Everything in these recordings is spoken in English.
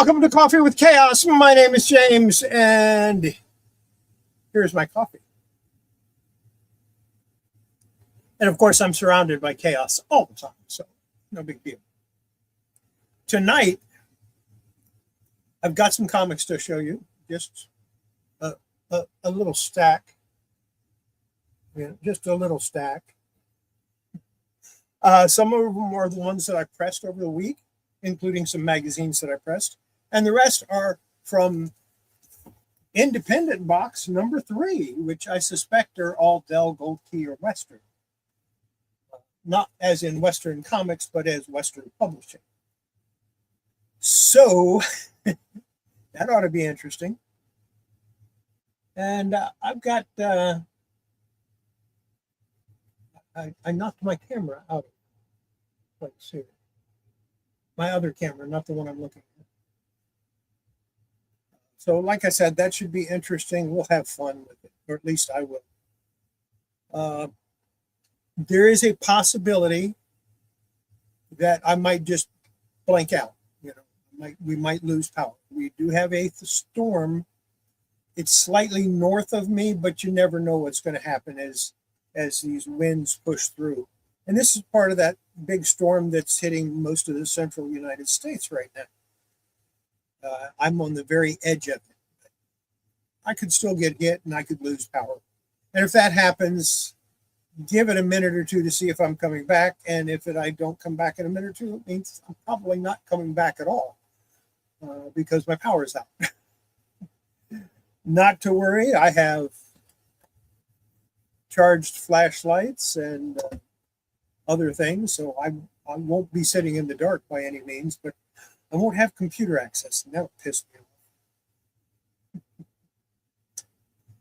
Welcome to Coffee with Chaos. My name is James, and here's my coffee. And of course, I'm surrounded by chaos all the time, so no big deal. Tonight, I've got some comics to show you, just a little stack. Yeah, just a little stack. Some of them are the ones that I pressed over the week, including some magazines that I pressed. And the rest are from Independent Box number 3, which I suspect are all Dell, Gold Key, or Western. Not as in Western comics, but as Western publishing. So, that ought to be interesting. And I've got... I knocked my camera out of place here. My other camera, not the one I'm looking at. So like I said, that should be interesting. We'll have fun with it, or at least I will. There is a possibility that I might just blank out. We might lose power. We do have a storm. It's slightly north of me, but you never know what's going to happen as these winds push through. And this is part of that big storm that's hitting most of the central United States right now. I'm on the very edge of it. I could still get hit and I could lose power. And if that happens, give it a minute or two to see if I'm coming back. And if I don't come back in a minute or two, it means I'm probably not coming back at all because my power is out. Not to worry, I have charged flashlights and other things, so I won't be sitting in the dark by any means, but I won't have computer access, and that would piss me off.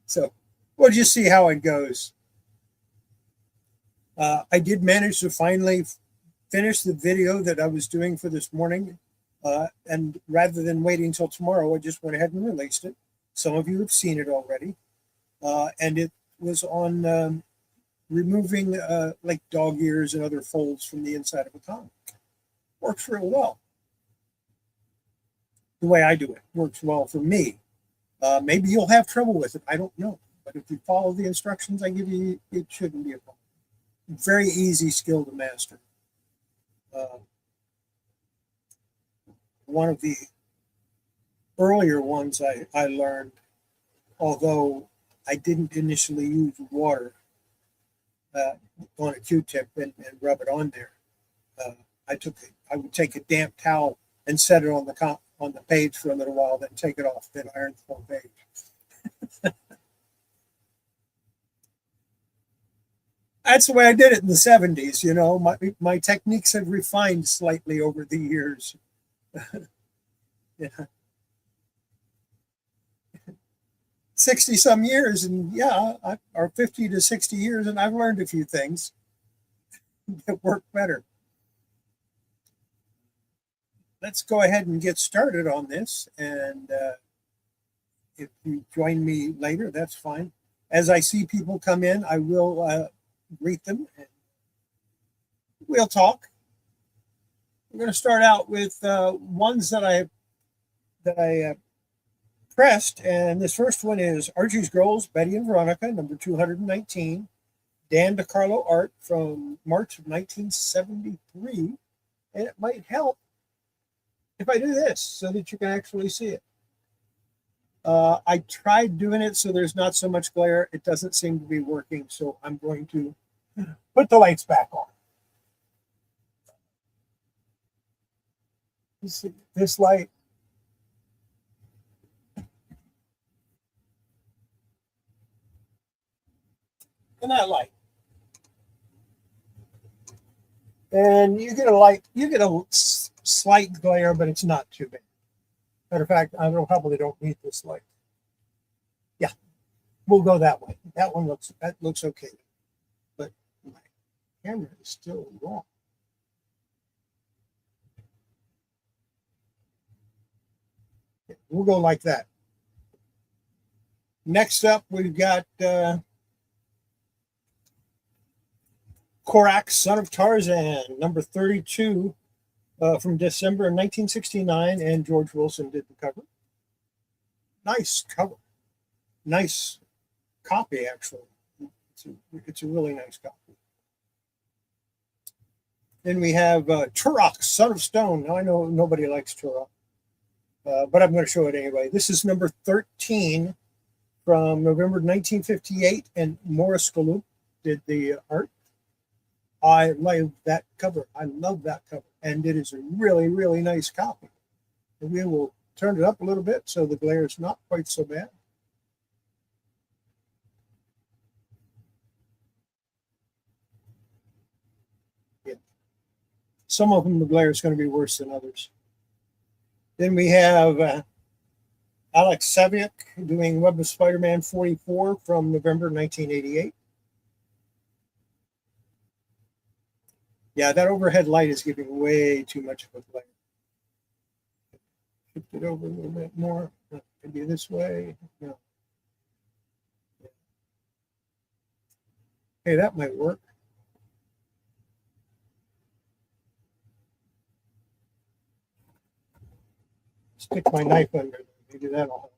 So we'll just see how it goes. I did manage to finally finish the video that I was doing for this morning, and rather than waiting until tomorrow, I just went ahead and released it. Some of you have seen it already, and it was on removing like dog ears and other folds from the inside of a comic. Works real well. The way I do it works well for me. Maybe you'll have trouble with it. I don't know. But if you follow the instructions I give you, it shouldn't be a problem. Very easy skill to master. One of the earlier ones I learned, although I didn't initially use water on a Q-tip and rub it on there. I would take a damp towel and set it on the page for a little while, then take it off, then iron the whole page. That's the way I did it in the 70s. You know, my techniques have refined slightly over the years. Yeah. 60 some years, and or 50 to 60 years, and I've learned a few things that work better. Let's go ahead and get started on this, and if you join me later, that's fine. As I see people come in, I will greet them and we'll talk. We're going to start out with ones that I pressed, and this first one is Archie's Girls, Betty and Veronica, number 219, Dan DiCarlo art from March of 1973, and it might help if I do this so that you can actually see it. I tried doing it so there's not so much glare. It doesn't seem to be working, so I'm going to put the lights back on. This light and that light, and you get a slight glare, but it's not too bad. Matter of fact, I probably don't need this light. Yeah, we'll go that way. That looks okay, but my camera is still wrong. Okay, we'll go like that. Next up, we've got Korak, Son of Tarzan, number 32, from December 1969, and George Wilson did the cover. Nice cover. Nice copy, actually. It's a really nice copy. Then we have Turok, Son of Stone. Now, I know nobody likes Turok, but I'm going to show it anyway. This is number 13 from November 1958, and Morris Gallup did the art. I love that cover. I love that cover, and it is a really, really nice copy. And we will turn it up a little bit so the glare is not quite so bad. Yeah. Some of them, the glare is going to be worse than others. Then we have Alex Saviuk doing Web of Spider-Man 44 from November 1988. Yeah, that overhead light is giving way too much of a glare. Shift it over a little bit more. Maybe this way. No. Hey, that might work. Stick my knife under there. Maybe that'll help.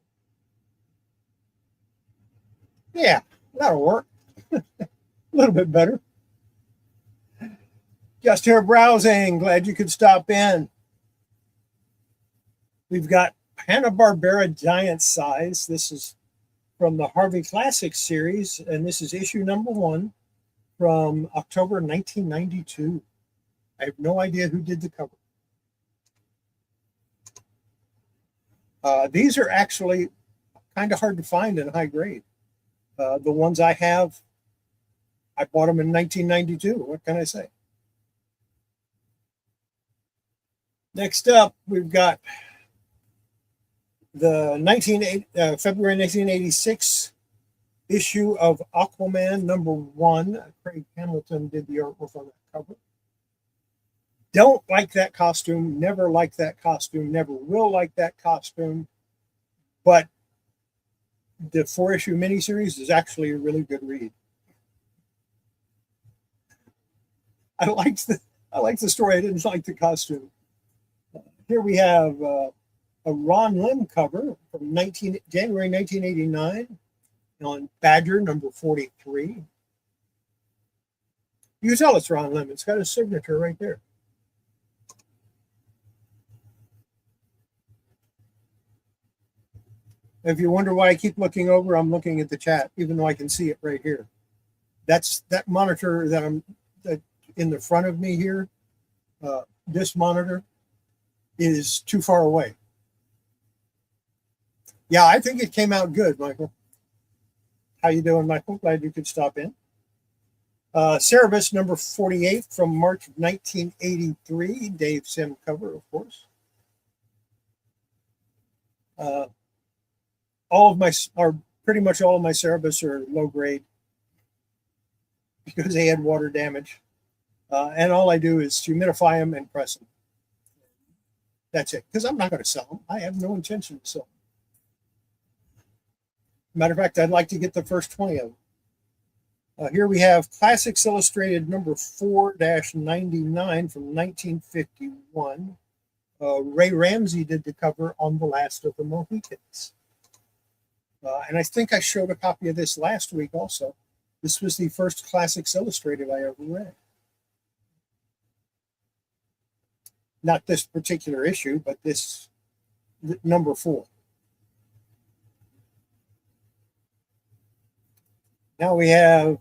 Yeah, that'll work. A little bit better. Just here browsing. Glad you could stop in. We've got Hanna-Barbera Giant Size. This is from the Harvey Classics series, and this is issue number 1 from October 1992. I have no idea who did the cover. These are actually kind of hard to find in high grade. The ones I have, I bought them in 1992. What can I say? Next up, we've got the February 1986 issue of Aquaman number 1. Craig Hamilton did the artwork on that cover. Don't like that costume, never liked that costume, never will like that costume, but the 4-issue miniseries is actually a really good read. I liked the story, I didn't like the costume. Here we have a Ron Lim cover from January 1989 on Badger number 43. You can tell it's Ron Lim. It's got his signature right there. If you wonder why I keep looking over, I'm looking at the chat, even though I can see it right here. That's that monitor that I'm in the front of me here. This monitor is too far away. Yeah, I think it came out good, Michael. How you doing, Michael? Glad you could stop in. Cerebus number 48 from March of 1983. Dave Sim cover, of course. Pretty much all of my Cerebus are low grade because they had water damage. And all I do is humidify them and press them. That's it, because I'm not going to sell them. I have no intention to sell them. Matter of fact, I'd like to get the first 20 of them. Here we have Classics Illustrated number 4-99 from 1951. Ray Ramsey did the cover on The Last of the Mohicans. And I think I showed a copy of this last week also. This was the first Classics Illustrated I ever read. Not this particular issue, but this number 4. Now we have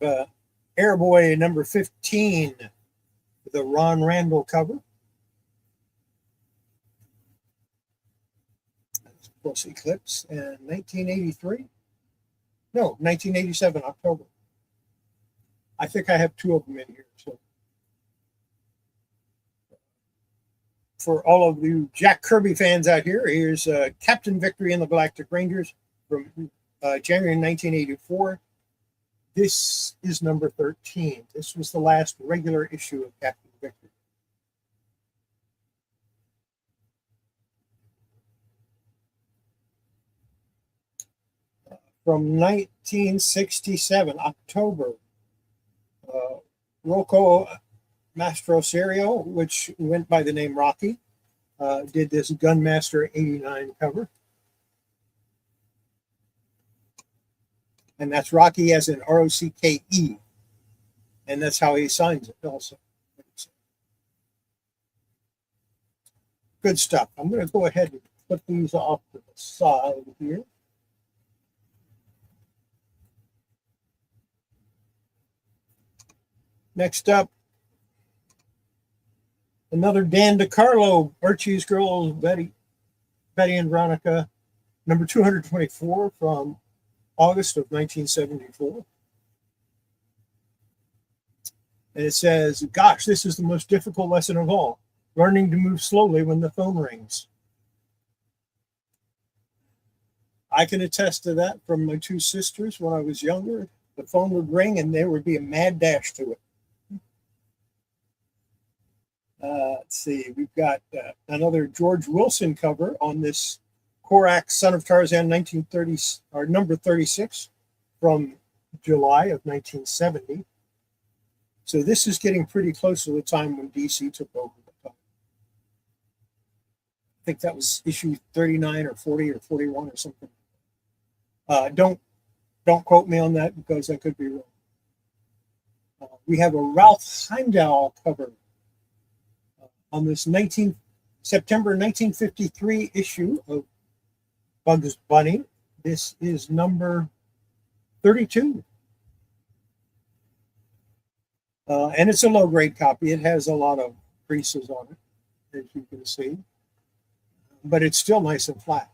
Airboy number 15, the Ron Randall cover. That's of course Eclipse, and 1983. No, 1987, October. I think I have 2 of them in here. So for all of you Jack Kirby fans out here, here's Captain Victory and the Galactic Rangers from January 1984. This is number 13. This was the last regular issue of Captain Victory. From 1967, October, Rocco Mastro Serio, which went by the name Rocky, did this Gunmaster 89 cover. And that's Rocky as in Rocke. And that's how he signs it also. Good stuff. I'm going to go ahead and put these off to the side here. Next up, another Dan DiCarlo, Archie's Girls, Betty and Veronica, number 224 from August of 1974. And it says, gosh, this is the most difficult lesson of all, learning to move slowly when the phone rings. I can attest to that from my two sisters when I was younger. The phone would ring and there would be a mad dash to it. Let's see, we've got another George Wilson cover on this Korak Son of Tarzan 1930, or number 36 from July of 1970. So this is getting pretty close to the time when DC took over the cover. I think that was issue 39 or 40 or 41 or something. Don't quote me on that because I could be wrong. We have a Ralph Heimdall cover on this September 1953 issue of Bugs Bunny. This is number 32. And it's a low-grade copy. It has a lot of creases on it, as you can see. But it's still nice and flat.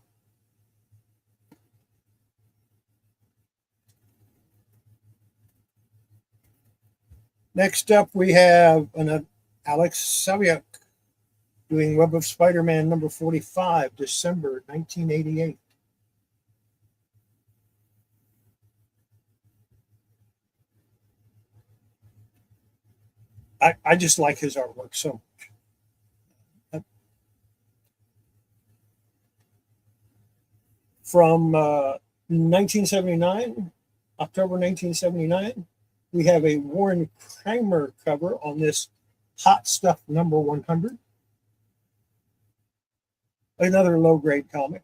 Next up, we have an Alex Saviuk doing Web of Spider-Man number 45, December 1988. I just like his artwork so much. From 1979, October 1979, we have a Warren Kramer cover on this Hot Stuff number 100. Another low-grade comic.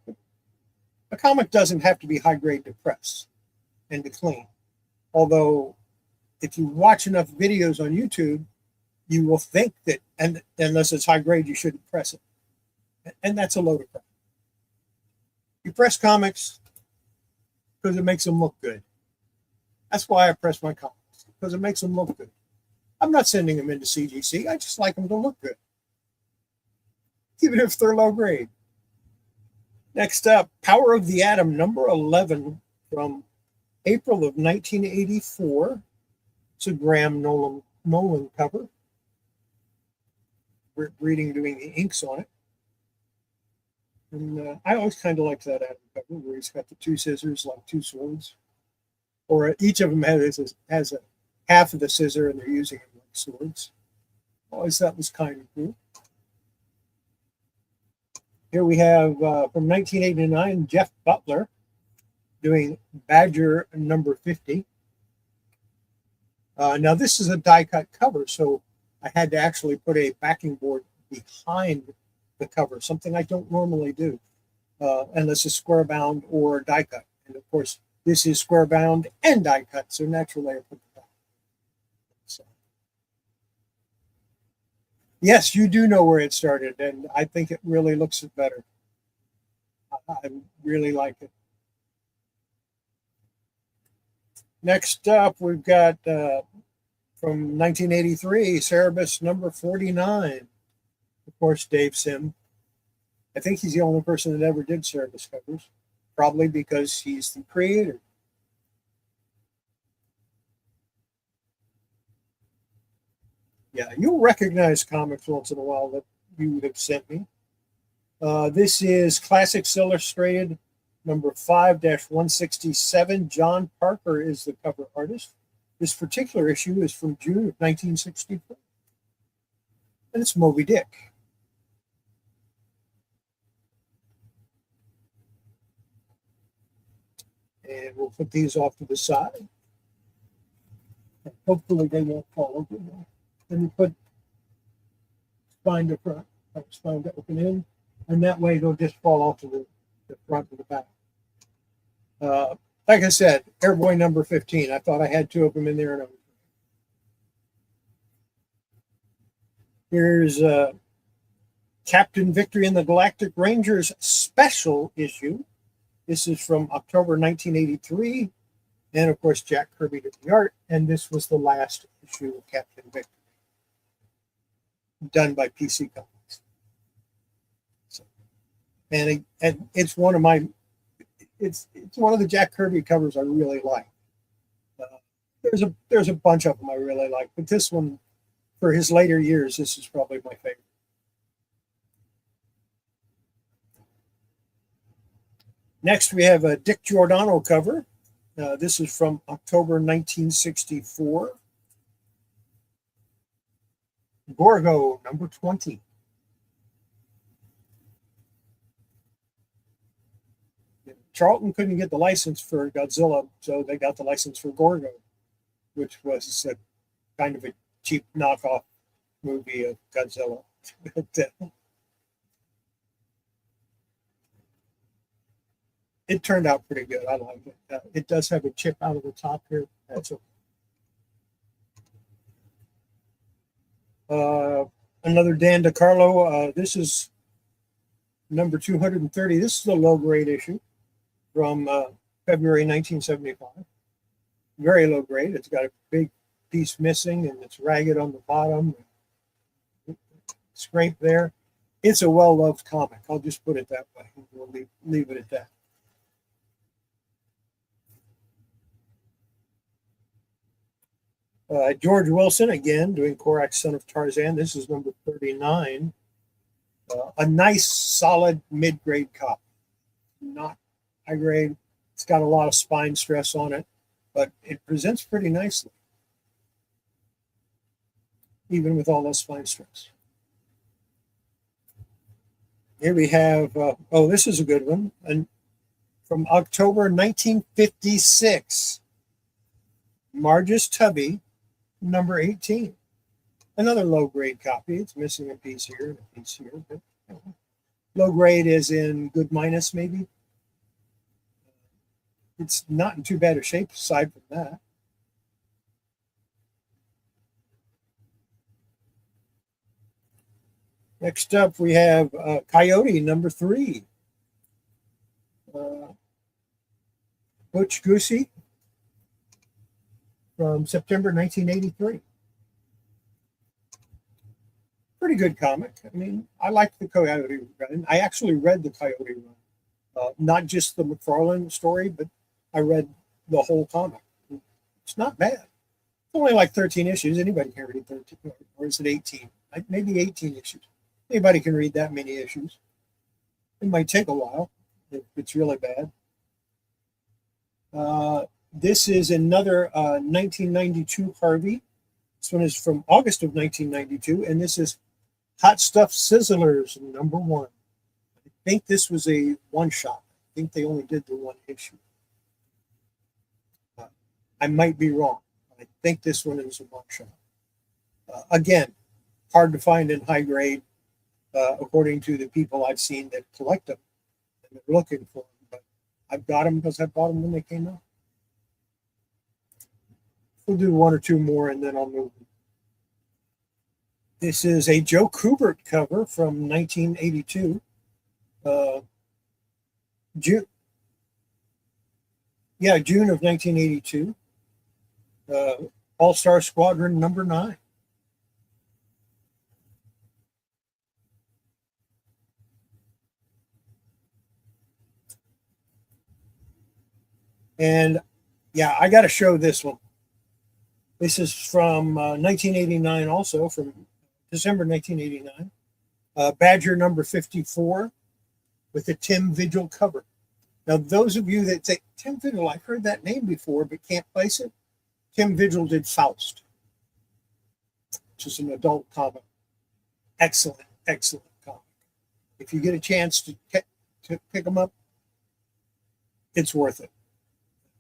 A comic doesn't have to be high-grade to press and to clean. Although, if you watch enough videos on YouTube, you will think that, and unless it's high-grade, you shouldn't press it. And that's a load of crap. You press comics because it makes them look good. That's why I press my comics, because it makes them look good. I'm not sending them into CGC. I just like them to look good, even if they're low grade. Next up, Power of the Atom, number 11 from April of 1984. It's a Graham Nolan cover. We're reading doing the inks on it. And I always kind of liked that Atom cover where he's got the two scissors like two swords. Or each of them has a half of the scissor and they're using them like swords. Always thought was kind of cool. Here we have from 1989, Jeff Butler doing Badger number 50. Now this is a die cut cover, so I had to actually put a backing board behind the cover, something I don't normally do, unless it's square bound or die cut. And of course, this is square bound and die cut, so naturally I put the back. So, yes, you do know where it started, and I think it really looks better. I really like it. Next up, we've got from 1983, Cerebus number 49. Of course, Dave Sim. I think he's the only person that ever did Cerebus covers, probably because he's the creator. Yeah, you'll recognize comics once in a while that you have sent me. This is Classics Illustrated, number 5-167. John Parker is the cover artist. This particular issue is from June of 1964. And it's Moby Dick. And we'll put these off to the side. And hopefully they won't fall over. Let me put spine to front, spine to open in, and that way they'll just fall off to the front and the back. Like I said, Airboy number 15. I thought I had two of them in there. And here's Captain Victory and the Galactic Rangers special issue. This is from October 1983. And of course, Jack Kirby did the art. And this was the last issue of Captain Victory, done by PC Comics. So, and it's one of my, it's one of the Jack Kirby covers I really like. There's a bunch of them I really like, but this one, for his later years, this is probably my favorite. Next, we have a Dick Giordano cover. This is from October 1964. Gorgo, number 20. Charlton couldn't get the license for Godzilla, so they got the license for Gorgo, which was a kind of a cheap knockoff movie of Godzilla. It turned out pretty good. I like it. It does have a chip out of the top here. That's another Dan DiCarlo. This is number 230. This is a low grade issue from February 1975. Very low grade. It's got a big piece missing and it's ragged on the bottom. Scrape there. It's a well-loved comic. I'll just put it that way. We'll leave it at that. George Wilson, again, doing Korak, Son of Tarzan. This is number 39. A nice, solid, mid-grade copy. Not high grade. It's got a lot of spine stress on it, but it presents pretty nicely, even with all that spine stress. Here we have, this is a good one. And from October 1956, Margus Tubby, number 18. Another low grade copy. It's missing a piece here and a piece here. But low grade is in good minus, maybe. It's not in too bad a shape aside from that. Next up, we have Coyote, number 3. Butch Goosey from September 1983. Pretty good comic. I mean, I liked the Coyote run. I actually read the Coyote run. Not just the McFarlane story, but I read the whole comic. It's not bad. It's only like 13 issues. Anybody can read 13, or is it 18? Maybe 18 issues. Anybody can read that many issues. It might take a while if it's really bad. This is another 1992 Harvey. This one is from August of 1992, and this is Hot Stuff Sizzlers, number 1. I think this was a one-shot. I think they only did the one issue. I might be wrong. I think this one is a one-shot. Again, hard to find in high grade, according to the people I've seen that collect them and they're looking for them. But I've got them because I bought them when they came out. We'll do one or two more and then I'll move them. This is a Joe Kubert cover from 1982. June of 1982. All-Star Squadron number 9. And yeah, I got to show this one. This is from 1989 also, from December 1989. Badger number 54 with a Tim Vigil cover. Now, those of you that say, Tim Vigil, I've heard that name before, but can't place it. Tim Vigil did Faust, which is an adult comic. Excellent, excellent comic. If you get a chance to pick them up, it's worth it.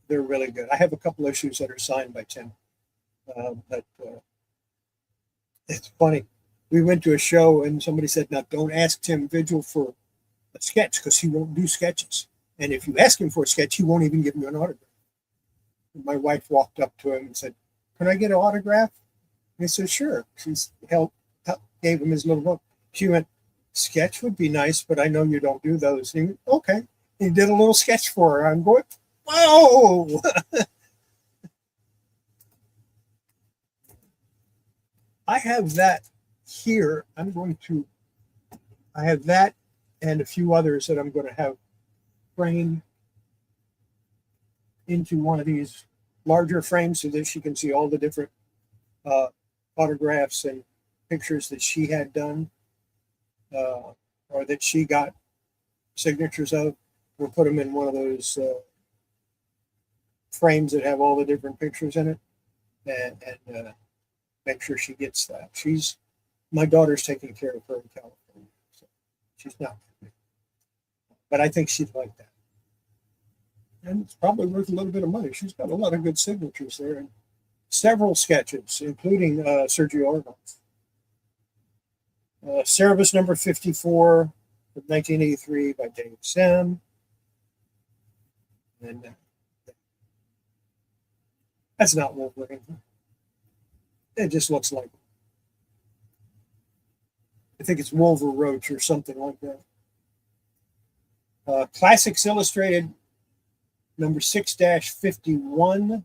They're really good. I have a couple issues that are signed by Tim. But it's funny. we went to a show and somebody said, now don't ask Tim Vigil for a sketch because he won't do sketches. And if you ask him for a sketch, he won't even give you an autograph. And my wife walked up to him and said, can I get an autograph? And he said, sure. She's gave him his little book. She went, sketch would be nice, but I know you don't do those. And he went, okay. He did a little sketch for her. I'm going, whoa. I have that here. I have that and a few others that I'm going to have framed into one of these larger frames so that she can see all the different autographs and pictures that she had done or that she got signatures of. We'll put them in one of those frames that have all the different pictures in it and make sure she gets that. My daughter's taking care of her in California, so she's not. But I think she'd like that. And it's probably worth a little bit of money. She's got a lot of good signatures there and several sketches, including Sergio Argos. Cerebus number 54 of 1983 by Dave Sim. And that's not Wolverine. It just looks like, I think it's Wolveroach or something like that. Classics Illustrated number 6-51.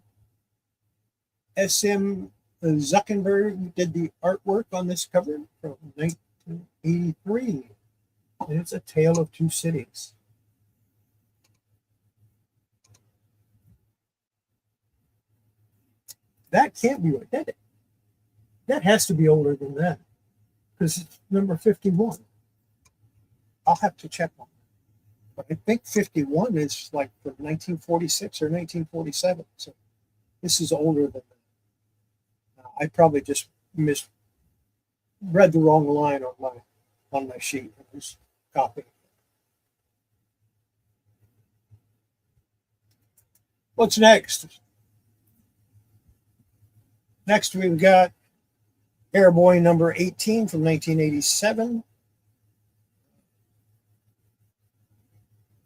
S.M. Zuckerberg did the artwork on this cover from 1983. And it's A Tale of Two Cities. That can't be right. That has to be older than that because it's number 51. I'll have to check on it. But I think 51 is like from 1946 or 1947. So this is older than that. I probably just read the wrong line on my sheet. I was copying. What's next? Next we've got Airboy number 18 from 1987.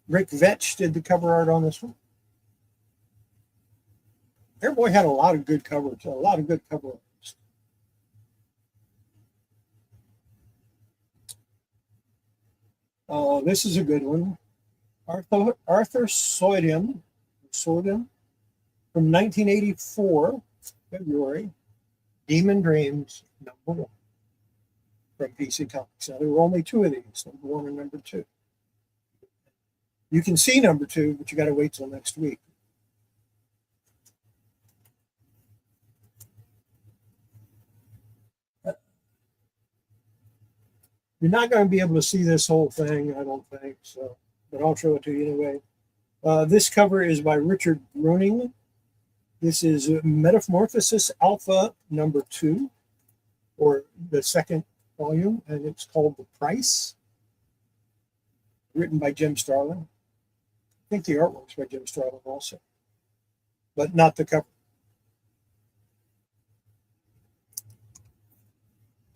Rick Vetch did the cover art on this one. Airboy had a lot of good covers, a lot of good cover arts. This is a good one. Arthur Soydum from 1984, February. Demon Dreams, number 1 from PC Comics. Now, there were only 2 of these, number 1 and number 2. You can see number 2, but you got to wait till next week. You're not going to be able to see this whole thing, I don't think, so, but I'll show it to you anyway. This cover is by Richard Bruning. This is Metamorphosis Alpha number 2, or the second volume, and it's called The Price, written by Jim Starlin. I think the artwork's by Jim Starlin also, but not the cover.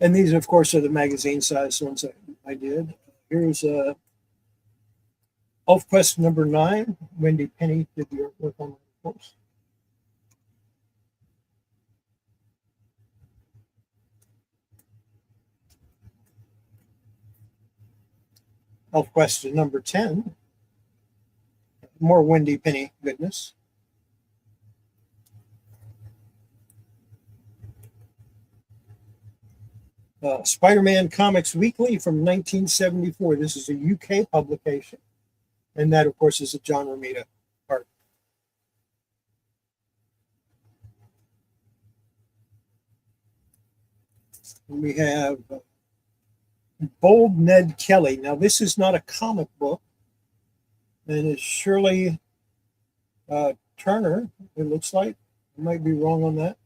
And these, of course, are the magazine-sized ones that I did. Here's ElfQuest number 9. Wendy Penny did the artwork on that, of course. ElfQuest number 10. More Wendy Penny goodness. Spider-Man Comics Weekly from 1974. This is a UK publication. And that, of course, is a John Romita art. And we have Bold Ned Kelly. Now, this is not a comic book. And it's Shirley Turner, it looks like. I might be wrong on that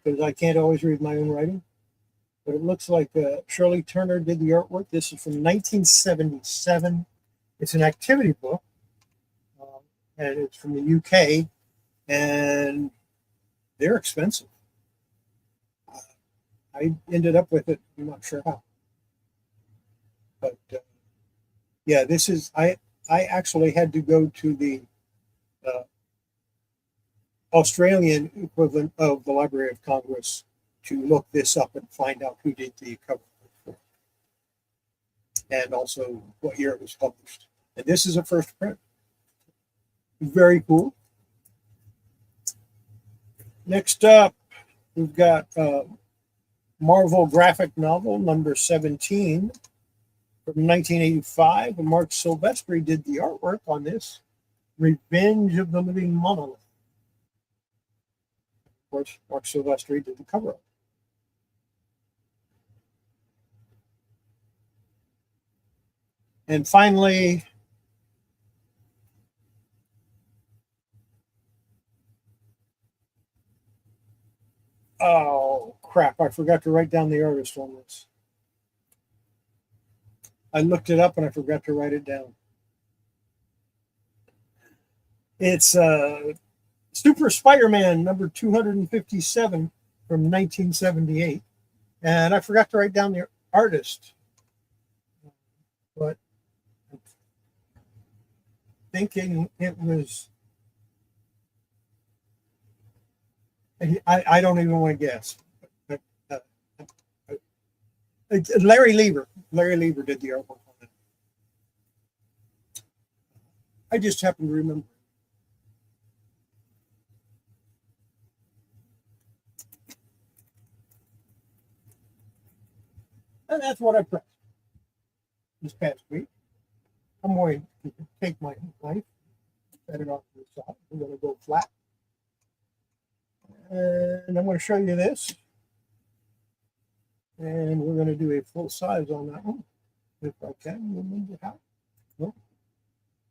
because I can't always read my own writing. But it looks like Shirley Turner did the artwork. This is from 1977. It's an activity book, and it's from the UK, and they're expensive. I ended up with it. I'm not sure how, but yeah, this is I actually had to go to the uh, Australian equivalent of the Library of Congress to look this up and find out who did the cover and also what year it was published. And this is a first print. Very cool. Next up, we've got Marvel graphic novel number 17 from 1985. And Mark Silvestri did the artwork on this. Revenge of the Living Monolith. Of course, Mark Silvestri did the cover up. And finally, oh crap, I forgot to write down the artist on this. I looked it up and I forgot to write it down. It's Super Spider-Man number 257 from 1978. And I forgot to write down the artist. But I'm thinking it was, I don't even want to guess. But, Larry Lieber. Larry Lieber did the artwork on it. I just happen to remember. And that's what I pressed this past week. I'm going to take my knife, set it off to the side. I'm going to go flat. And I'm going to show you this. And we're going to do a full size on that one, if I can remember how. Oh,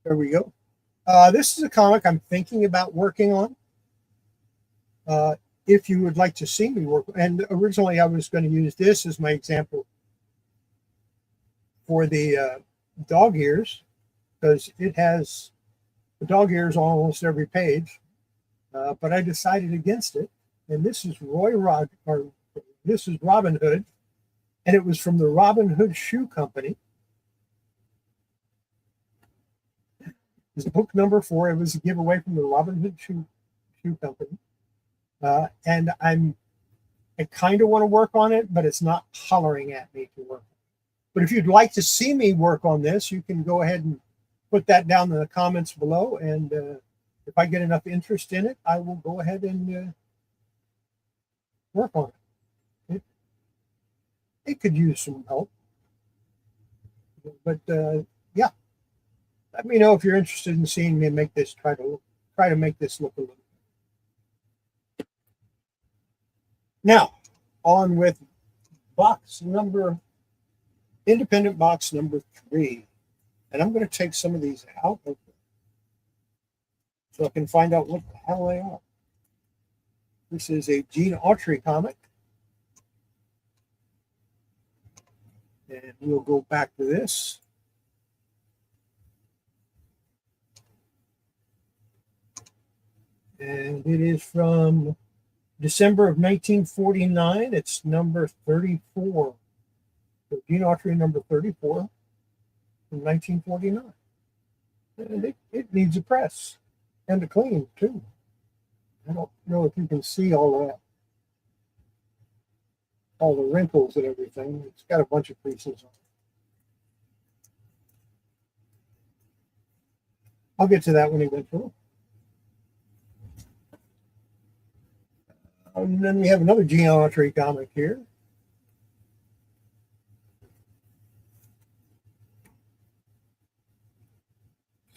there we go. This is a comic I'm thinking about working on. If you would like to see me work, and originally I was going to use this as my example for the dog ears, because it has the dog ears on almost every page, but I decided against it. And this is this is Robin Hood, and it was from the Robin Hood Shoe Company. This is book number 4. It was a giveaway from the Robin Hood Shoe Company, and I kind of want to work on it, but it's not hollering at me to work. But if you'd like to see me work on this, you can go ahead and put that down in the comments below. And if I get enough interest in it, I will go ahead and work on it. It could use some help. But yeah, let me know if you're interested in seeing me make this, try to make this look a little. Now, on with independent box number 3. And I'm going to take some of these out of there so I can find out what the hell they are. This is a Gene Autry comic. And we'll go back to this. And it is from December of 1949. It's number 34. So Gene Autry number 34 from 1949. And it needs a press and a clean too. I don't know if you can see all of that, all the wrinkles and everything. It's got a bunch of creases on it. I'll get to that one eventually. And then we have another Gene Autry comic here.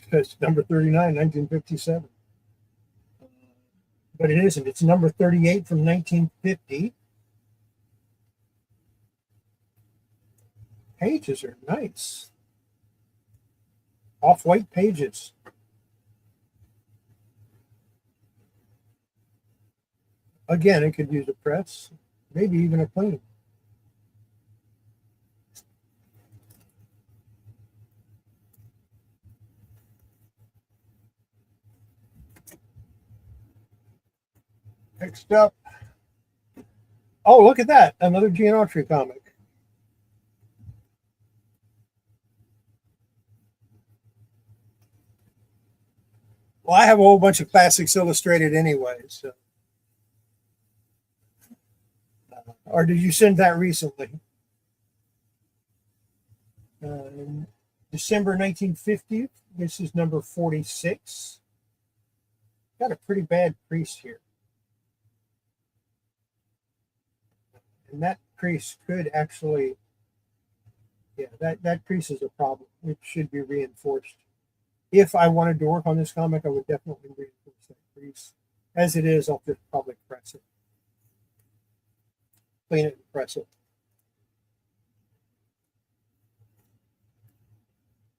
It's number 39, 1957. But it isn't. It's number 38 from 1950. Pages are nice. Off-white pages. Again, it could use a press, maybe even a clean. Next up, Oh, look at that. Another geometry comic. Well, I have a whole bunch of Classics Illustrated anyway. So, or did you send that recently? December 1950. This is number 46. Got a pretty bad crease here. And that crease could actually, yeah, that crease is a problem. It should be reinforced. If I wanted to work on this comic, I would definitely reinforce that crease. As it is, I'll just probably press it. Clean it and press it.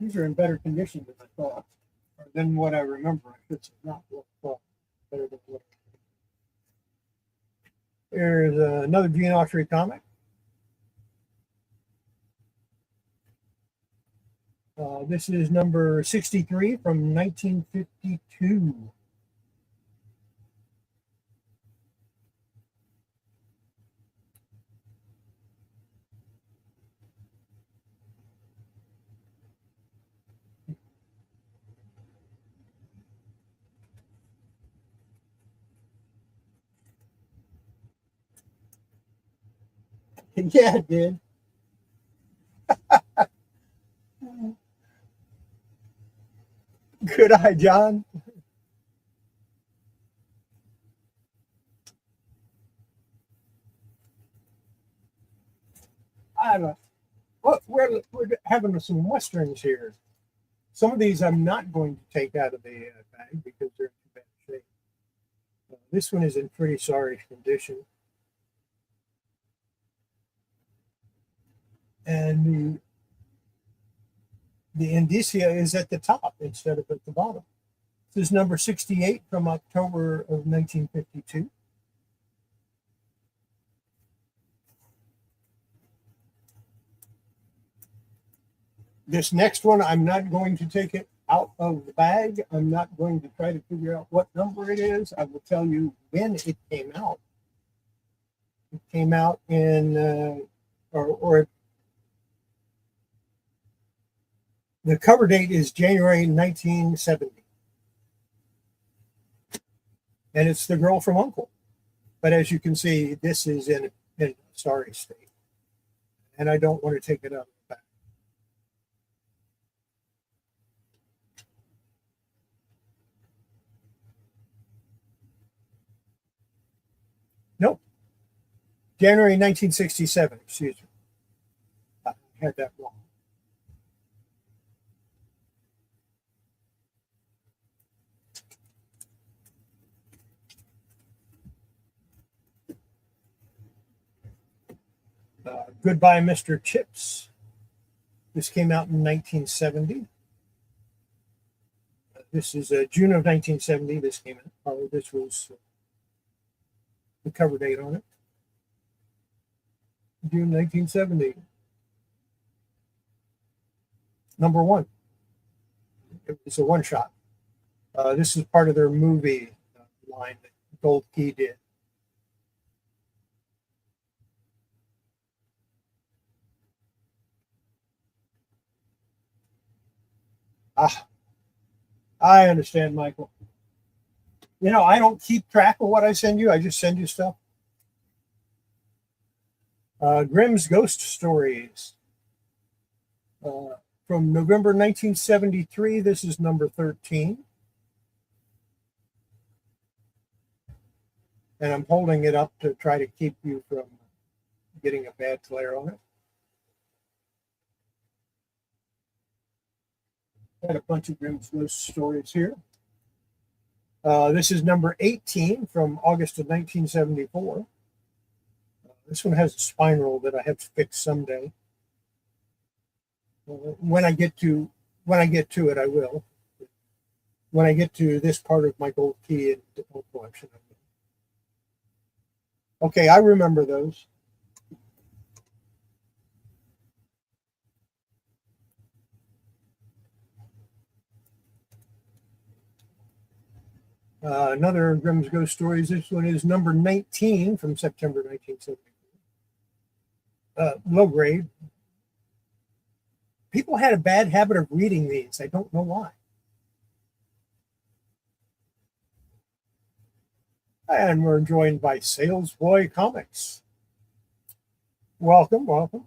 These are in better condition than I thought, or than what I remember. I should say, not what I thought. Better than what. Here's another geometry comic. This is number 63 from 1952. Yeah, it did. Good eye, John. I don't know. Look, we're having some westerns here. Some of these I'm not going to take out of the bag because they're in bad shape. This one is in pretty sorry condition. And the indicia is at the top instead of at the bottom. This is number 68 from October of 1952. This next one, I'm not going to take it out of the bag. I'm not going to try to figure out what number it is. I will tell you when it came out. It came out in, or the cover date is January 1970. And it's The Girl from U.N.C.L.E. But as you can see, this is in a sorry state. And I don't want to take it out of the bag. Nope. January 1967, excuse me. I had that wrong. Goodbye, Mr. Chips. This came out in 1970. This is June of 1970. This came out. Oh, this was the cover date on it. June 1970. Number one. It was a one shot. This is part of their movie line that Gold Key did. I understand, Michael. You know, I don't keep track of what I send you. I just send you stuff. Grimm's Ghost Stories. From November 1973, this is number 13. And I'm holding it up to try to keep you from getting a bad glare on it. Got a bunch of Grimm's Ghost Stories here. This is number 18 from August of 1974. This one has a spine roll that I have to fix someday. When I get to it, I will. When I get to this part of my Gold Key and Gold collection, I will. Okay, I remember those. Another Grimm's Ghost Stories. This one is number 19 from September 1974. low grade. People had a bad habit of reading these. I don't know why. And we're joined by Salesboy Comics. Welcome, welcome.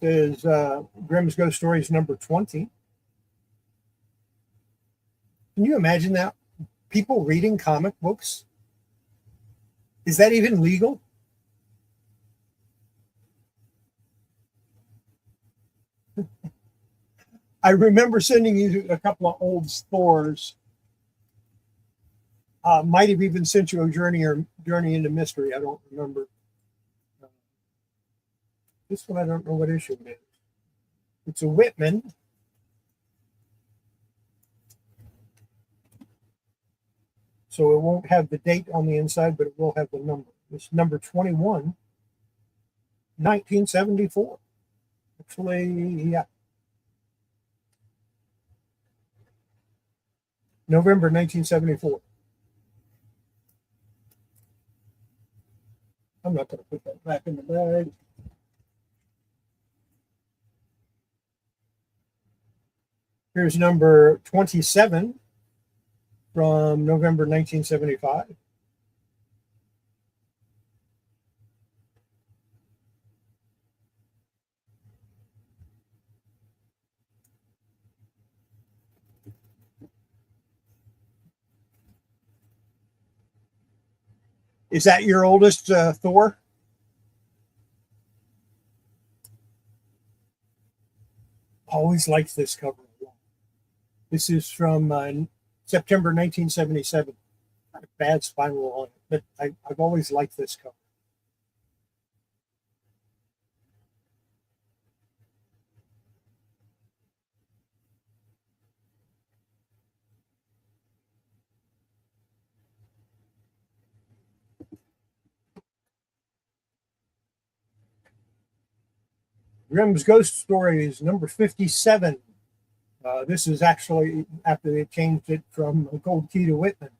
This is Grimm's Ghost Stories number 20. Can you imagine that? People reading comic books? Is that even legal? I remember sending you a couple of old stores. Might have even sent you a Journey into Mystery. I don't remember. This one, I don't know what issue it is. It's a Whitman. So it won't have the date on the inside, but it will have the number. It's number 21, 1974. Actually, yeah. November 1974. I'm not going to put that back in the bag. Here's number 27 from November 1975. Is that your oldest Thor? Always liked this cover. This is from September 1977. Not a bad spiral on it, but I've always liked this cover. Grimm's Ghost Stories, number 57. This is actually after they changed it from Gold Key to Whitman.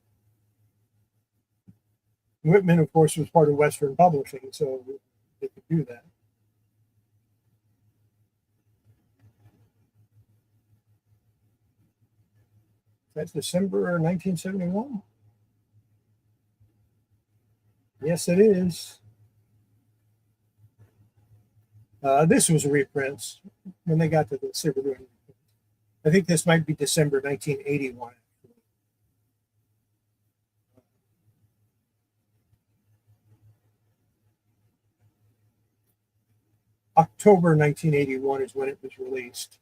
Whitman, of course, was part of Western Publishing, so they could do that. That's December 1971. Yes, it is. This was a reprint when they got to the Silver. I think this might be December 1981. October 1981 is when it was released.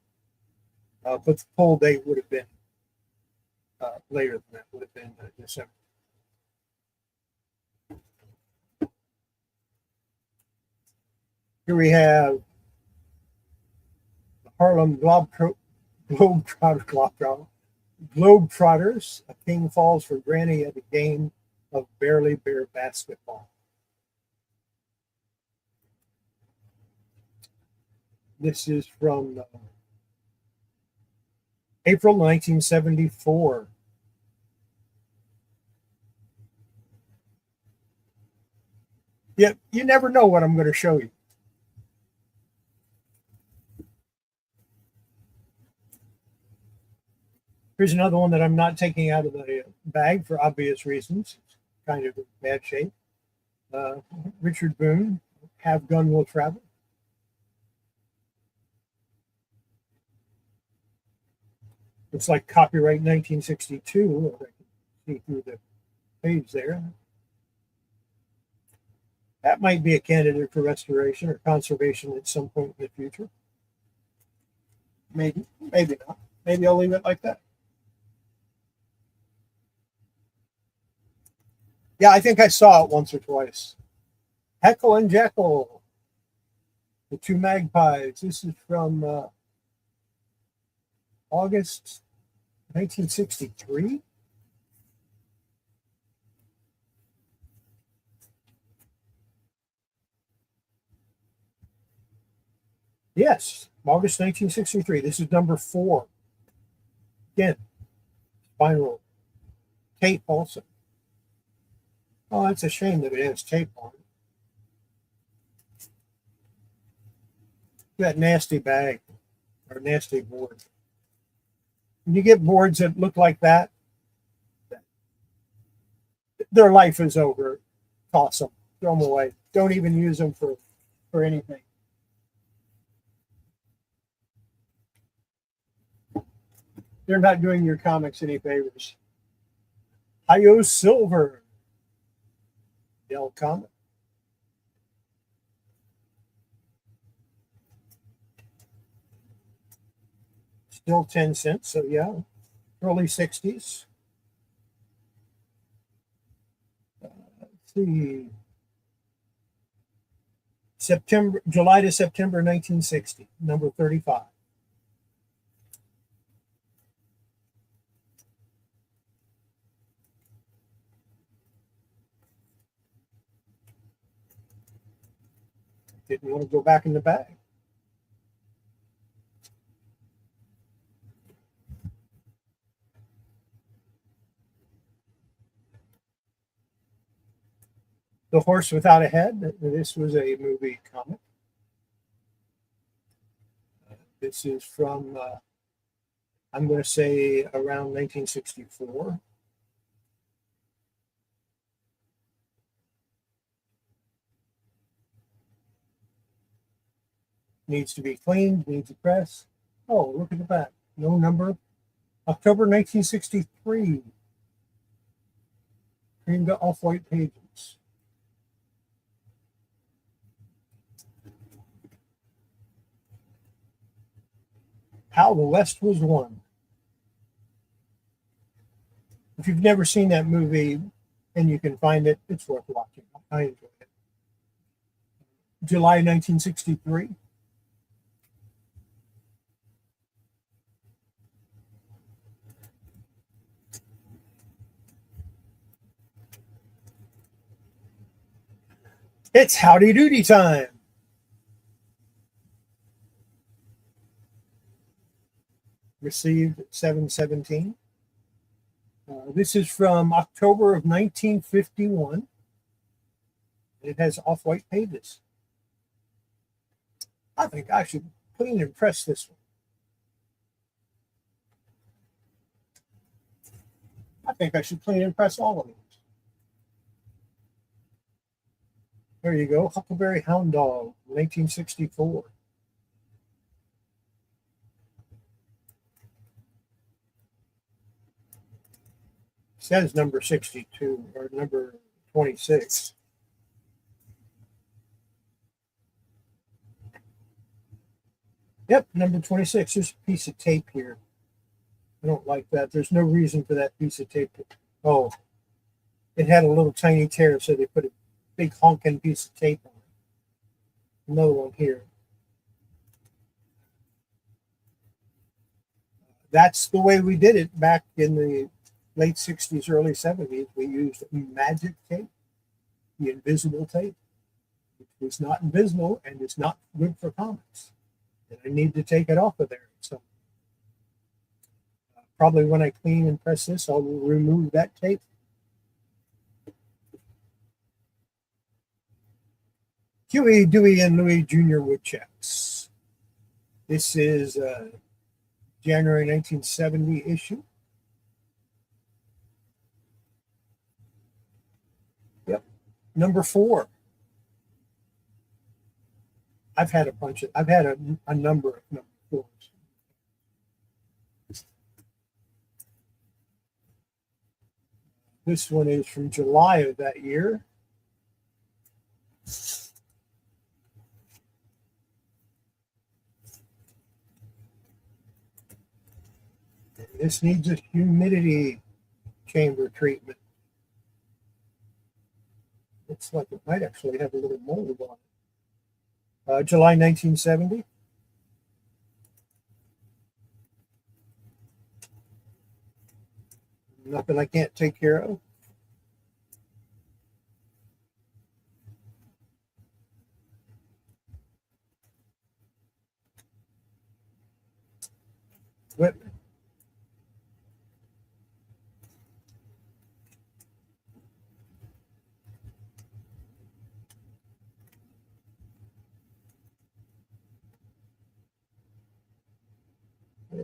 But the full date would have been later than that, would have been December. Here we have the Harlem Globetrotters. A king falls for granny at a game of barely bare basketball. This is from April 1974. Yep, you never know what I'm going to show you. Here's another one that I'm not taking out of the bag for obvious reasons. It's kind of in bad shape. Richard Boone, Have Gun Will Travel. Looks like copyright 1962. I can see through the page there. That might be a candidate for restoration or conservation at some point in the future. Maybe, maybe not. Maybe I'll leave it like that. Yeah, I think I saw it once or twice. Heckle and Jekyll, the two magpies. This is from August 1963. Yes, August 1963. This is number 4. Again, Spinal Tape also. Oh, that's a shame that it has tape on it. That nasty bag or nasty board. When you get boards that look like that, their life is over. Toss them, throw them away. Don't even use them for anything. They're not doing your comics any favors. Hio Silver, Dell comic. Still 10 cents, so yeah, early 60s. Let's see. July to September 1960, number 35. Didn't want to go back in the bag. The Horse Without a Head. This was a movie comic. This is from, I'm going to say, around 1964. Needs to be cleaned, needs a press. Oh, look at the back. No number. October 1963. Cream to off-white pages. How the West Was Won. If you've never seen that movie and you can find it, it's worth watching. I enjoy it. July 1963. It's Howdy Doody time. Received at 7/17. This is from October of 1951. It has off-white pages. I think I should clean and press this one. I think I should clean and press all of these. There you go, Huckleberry Hound Dog, 1964. Says number 62 or number 26. Yep, number 26. There's a piece of tape here. I don't like that. There's no reason for that piece of tape. Oh, it had a little tiny tear, so they put a big honking piece of tape on it. Another one here. That's the way we did it back in the late 60s, early 70s. We used magic tape, the invisible tape, which was not invisible and it's not good for comics. And I need to take it off of there. So probably when I clean and press this, I'll remove that tape. Huey, Dewey, and Louie Jr. Woodchucks. This is January 1970 issue. Yep, number 4. I've had a number of number 4s. This one is from July of that year. This needs a humidity chamber treatment. Looks like it might actually have a little mold on it. July 1970. Nothing I can't take care of. Whitman.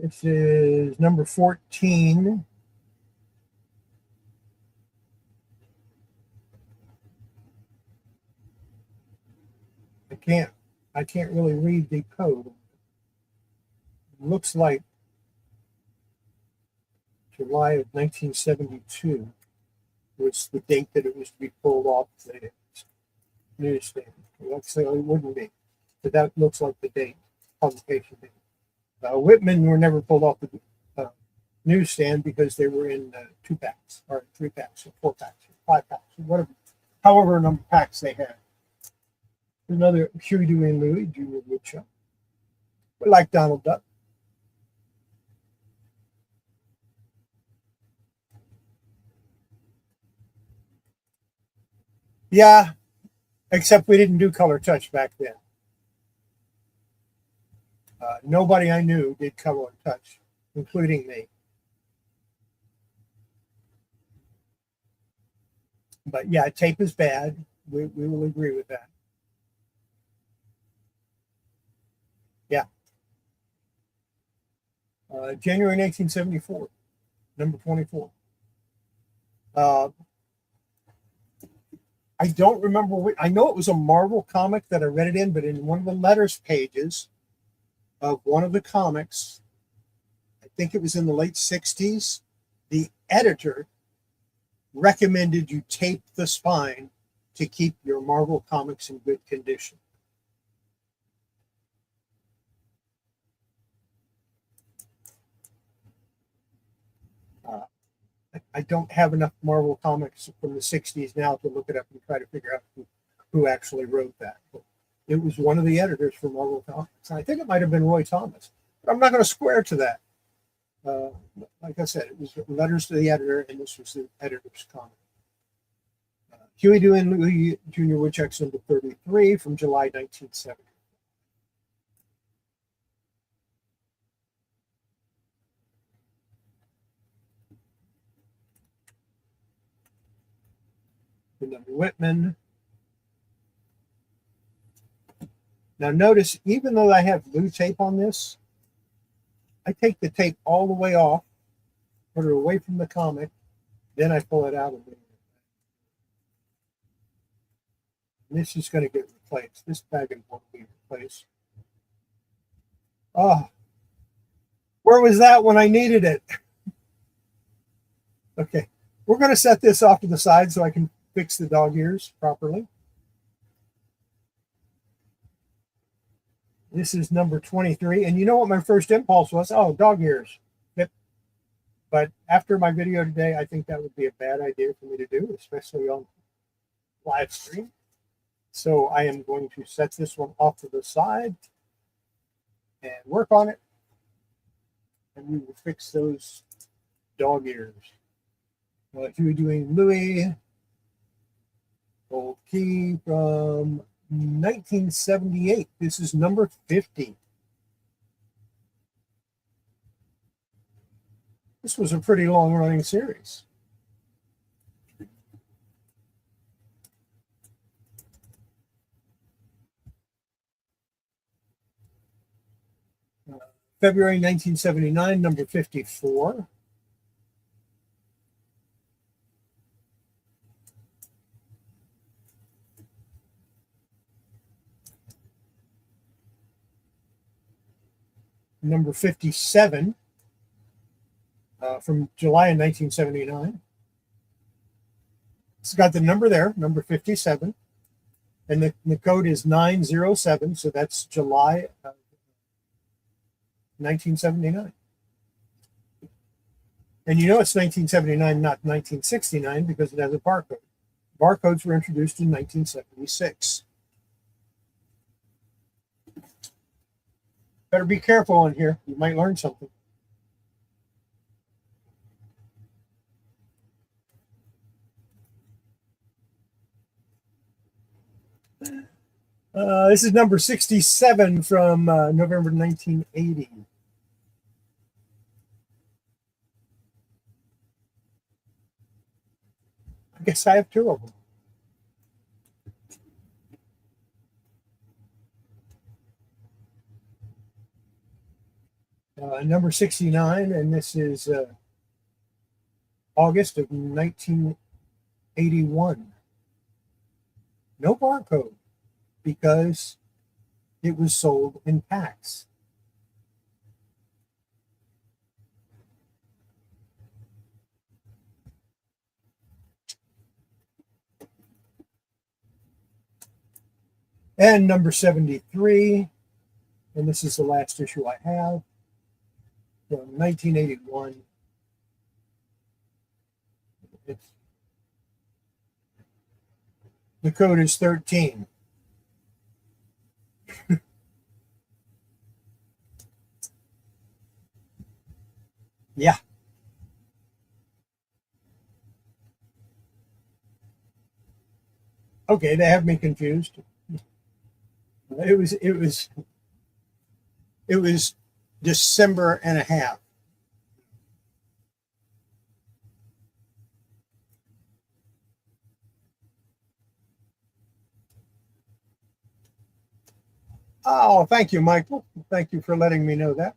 This is number 14. I can't really read the code. It looks like July of 1972 was the date that it was to be pulled off the newsstand. Actually, it wouldn't be, but that looks like the date, publication date. Whitman were never pulled off the newsstand because they were in 2-packs or 3-packs or 4-packs or 5-packs or whatever, however number of packs they had. Another Huey, Dewey, and Louie, Junior Woodchuck. We like Donald Duck. Yeah, except we didn't do color touch back then. Nobody I knew did color touch, including me. But yeah, tape is bad. We will agree with that. Yeah. January 1974, number 24. I don't remember what, I know it was a Marvel comic that I read it in, but in one of the letters pages of one of the comics, I think it was in the late 60s, the editor recommended you tape the spine to keep your Marvel comics in good condition. I don't have enough Marvel comics from the 60s now to look it up and try to figure out who actually wrote that. But it was one of the editors for Marvel Comics. I think it might have been Roy Thomas, but I'm not going to swear to that. Like I said, it was letters to the editor, and this was the editor's comment. Huey, Dewey, and Louie, Junior Woodchucks, number 33 from July 1970. Number Whitman. Now notice, even though I have blue tape on this, I take the tape all the way off, put it away from the comic, then I pull it out of it. And this is going to get replaced. This bag won't be replaced. Oh, where was that when I needed it? Okay, we're going to set this off to the side so I can fix the dog ears properly. This is number 23. And you know what my first impulse was? Oh, dog ears. But after my video today, I think that would be a bad idea for me to do, especially on live stream. So I am going to set this one off to the side and work on it. And we will fix those dog ears. Huey, Dewey, and Louie. Gold key from 1978. This is number 50. This was a pretty long running series. February 1979, number 54. Number 57 from July of 1979. It's got the number there, number 57. And the code is 907, so that's July of 1979. And you know it's 1979, not 1969, because it has a barcode. Barcodes were introduced in 1976. Better be careful on here. You might learn something. This is number 67 from November 1980. I guess I have two of them. Number 69, and this is August of 1981. No barcode because it was sold in packs. And number 73, and this is the last issue I have, from 1981. The code is 13. Yeah. Okay, they have me confused. It was December and a half. Oh, thank you, Michael. Thank you for letting me know that.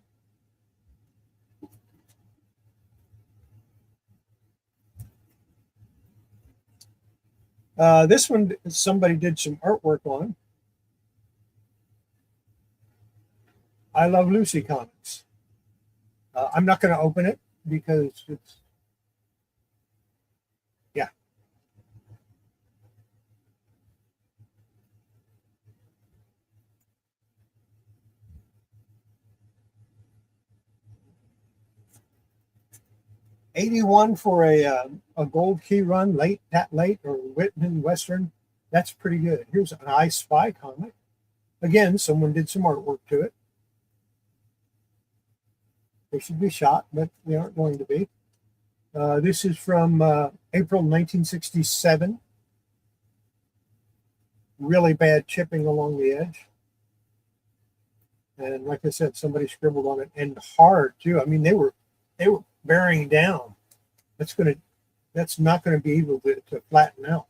This one, somebody did some artwork on. I Love Lucy comics. I'm not going to open it because it's, yeah. $81 for a gold key run, late or Whitman Western. That's pretty good. Here's an I Spy comic. Again, someone did some artwork to it. They should be shot, but they aren't going to be. This is from April 1967. Really bad chipping along the edge. And like I said, somebody scribbled on it, and hard too. I mean, they were bearing down. That's not going to be able to flatten out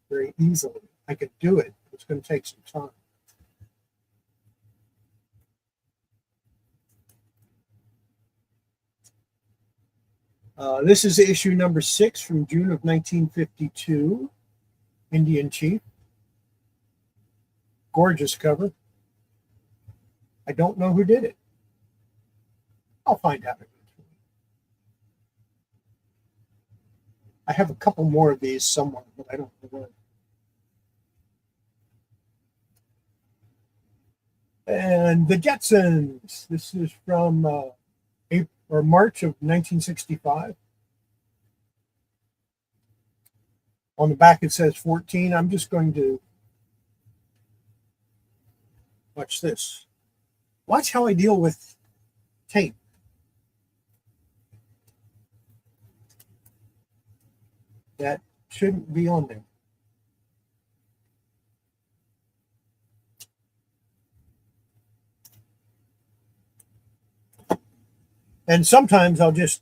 very easily. I could do it. It's going to take some time. This is issue number 6 from June of 1952. Indian Chief. Gorgeous cover. I don't know who did it. I'll find out. I have a couple more of these somewhere, but I don't know where. And the Jetsons. This is from April or March of 1965. On the back it says 14. I'm just going to watch this. Watch how I deal with tape. That shouldn't be on there. And sometimes I'll just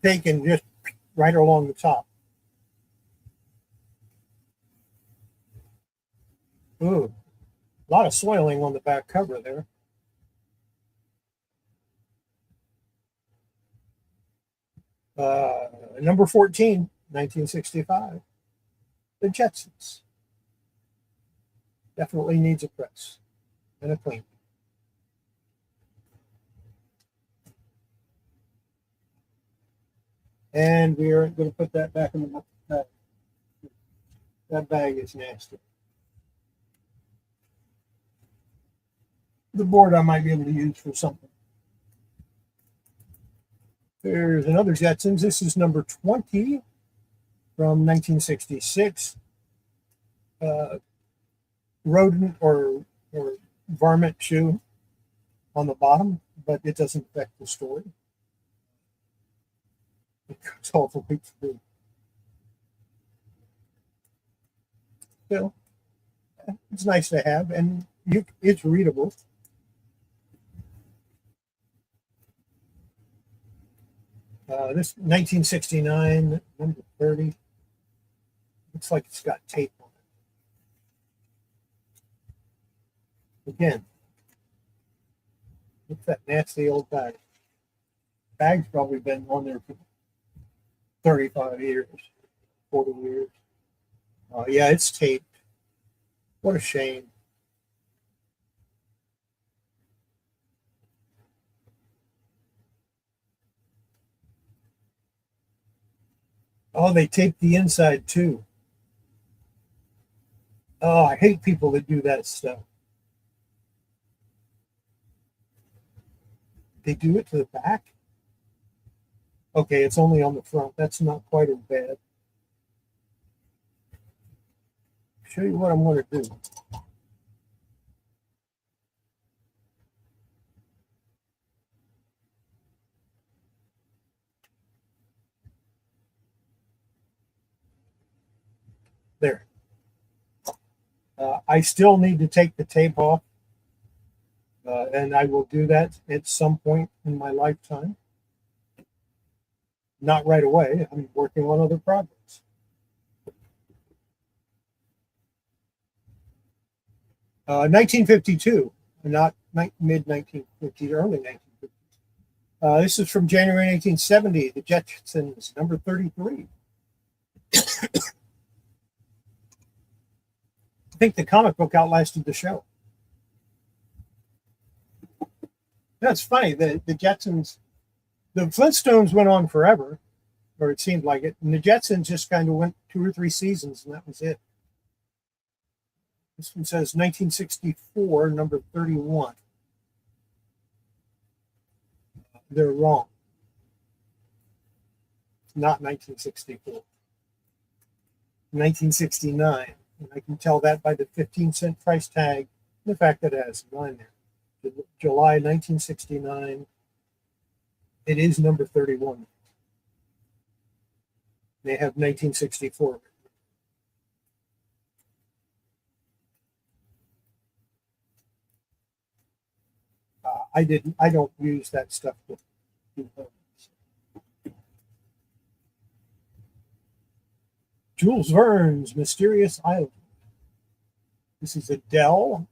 take and just right along the top. Ooh, a lot of soiling on the back cover there. Number 14, 1965. The Jetsons. Definitely needs a press and a clean. And we are going to put that back in the bag. That bag is nasty. The board I might be able to use for something. There's another Jetsons. This is number 20 from 1966. Rodent or varmint shoe on the bottom, but it doesn't affect the story. It's all for week through. Still, it's nice to have, and it's readable. This 1969, number 30. Looks like it's got tape on it. Again, What's that nasty old bag? Bag's probably been on there for 35 years, 40 years. Yeah, it's taped. What a shame. Oh, they taped the inside too. Oh, I hate people that do that stuff. They do it to the back. Okay, it's only on the front. That's not quite as bad. Show you what I'm going to do. There. I still need to take the tape off, and I will do that at some point in my lifetime. Not right away. I'm working on other projects. Uh, 1952, not mid 1950s, early 1950s. This is from January 1970, The Jetsons, number 33. I think the comic book outlasted the show. That's funny. The Jetsons, the Flintstones went on forever, or it seemed like it. And the Jetsons just kind of went 2 or 3 seasons, and that was it. This one says 1964, number 31. They're wrong. It's not 1964. 1969. And I can tell that by the 15-cent price tag and the fact that it has 9 there. July 1969. It is number 31. They have 1964. I don't use that stuff. Jules Verne's Mysterious Island. This is a Dell.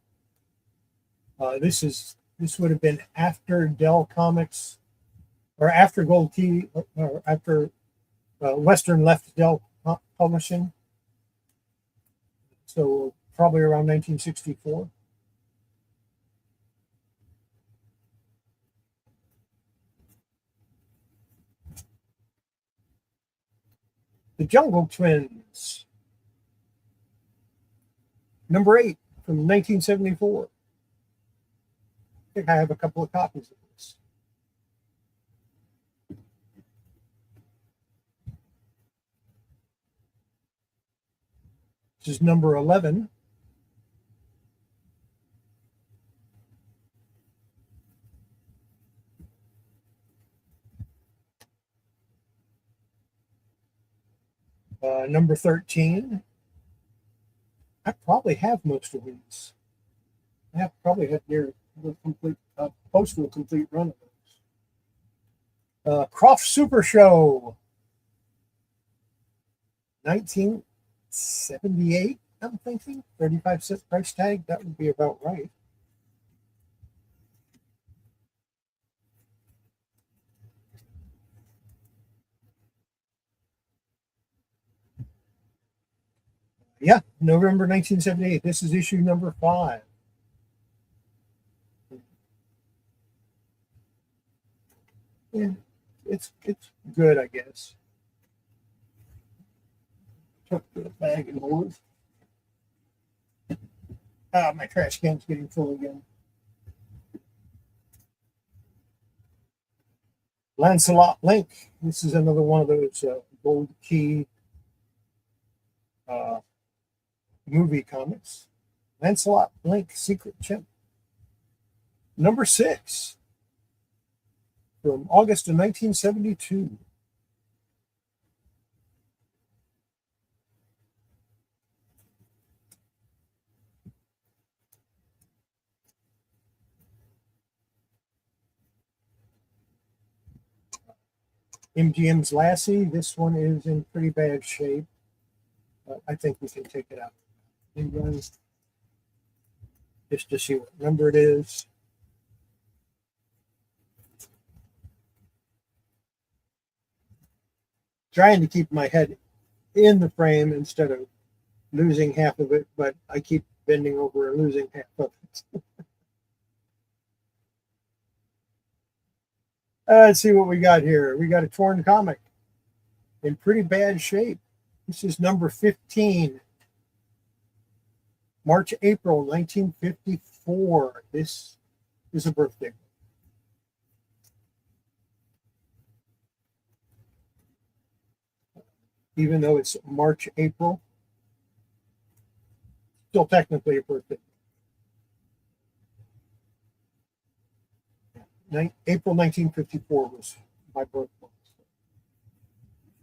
This would have been after Dell Comics, or after Gold Key, or after Western left Dell Publishing. So probably around 1964. The Jungle Twins, number 8 from 1974. I think I have a couple of copies of this. This is number 11. Number 13. I probably have most of these. I have probably had near the complete, close to a complete run of those. Croft Super Show, 1978. I'm thinking 35-cent price tag. That would be about right. Yeah, November 1978. This is issue number 5. Yeah, it's good, I guess. Took the bag and hold. My trash can's getting full again. Lancelot Link. This is another one of those Gold Key movie comics. Lancelot Link, Secret Chimp. Number 6 from August of 1972. MGM's Lassie. This one is in pretty bad shape. I think we can take it out and run just to see what number it is. trying to keep my head in the frame instead of losing half of it, but I keep bending over and losing half of it. Let's see what we got here. We got a torn comic in pretty bad shape. This is number 15, March, April 1954. This is a birthday. Even though it's March, April, still technically a birthday. April 1954 was my birthday.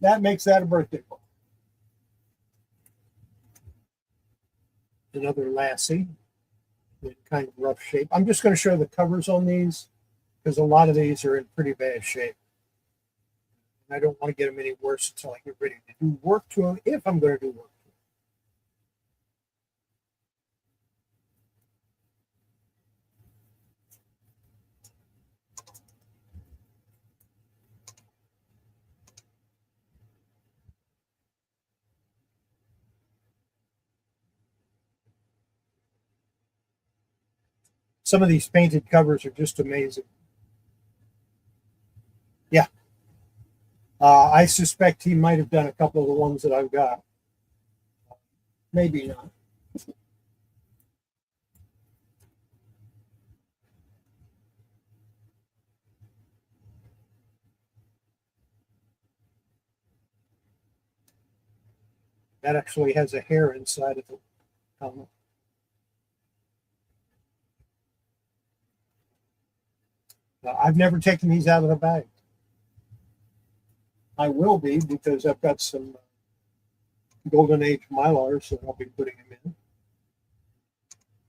That makes that a birthday book. Another Lassie in kind of rough shape. I'm just going to show the covers on these because a lot of these are in pretty bad shape. I don't want to get them any worse until I get ready to do work to them, if I'm going to do work to them. Some of these painted covers are just amazing. Yeah. I suspect he might have done a couple of the ones that I've got. Maybe not. That actually has a hair inside of the comic. I've never taken these out of the bag. I will be because I've got some Golden Age Mylar, so I'll be putting them in.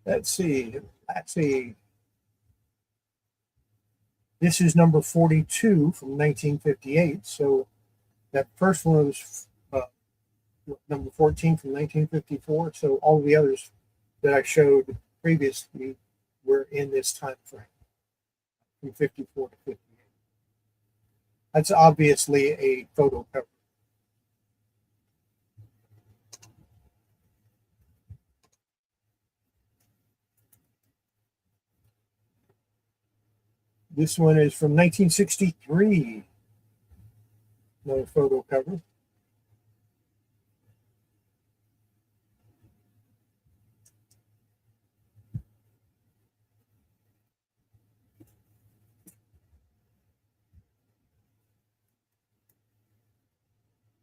Let's see. This is number 42 from 1958. So that first one was number 14 from 1954. So all the others that I showed previously were in this time frame, from 54 to 58. That's obviously a photo cover. This one is from 1963. Another photo cover.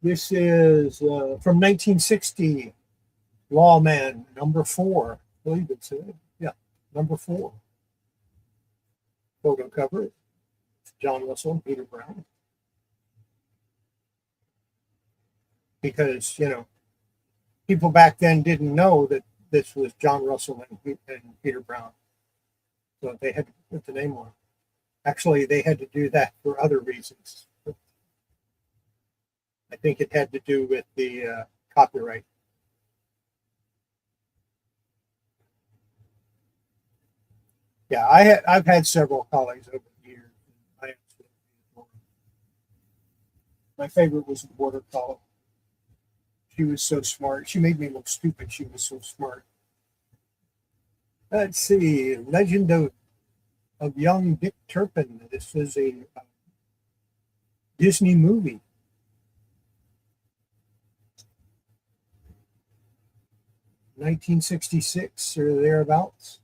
This is from 1960, Lawman, number 4. I believe it's number 4. Photo cover. John Russell and Peter Brown. Because, people back then didn't know that this was John Russell and Peter Brown. So they had to put the name on. Actually, they had to do that for other reasons. I think it had to do with the copyright. Yeah, I've had several colleagues over the years. My favorite was the border collie. She was so smart. She made me look stupid. She was so smart. Let's see. Legend of Young Dick Turpin. This is a Disney movie. 1966 or thereabouts.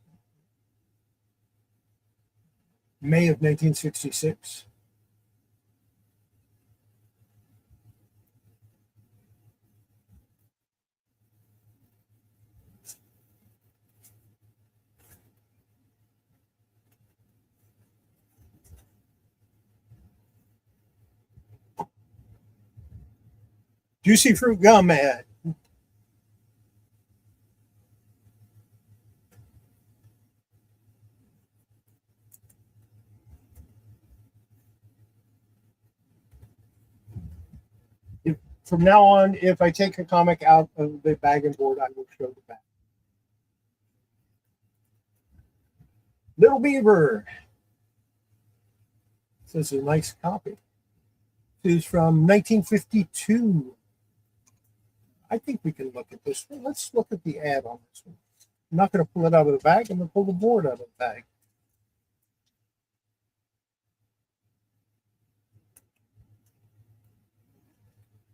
May of 1966. Juicy Fruit Gum ad. From now on, if I take a comic out of the bag and board, I will show the back. Little Beaver. This is a nice copy. is from 1952. I think we can look at this one. Let's look at the ad on this one. I'm not going to pull it out of the bag. I'm going to pull the board out of the bag.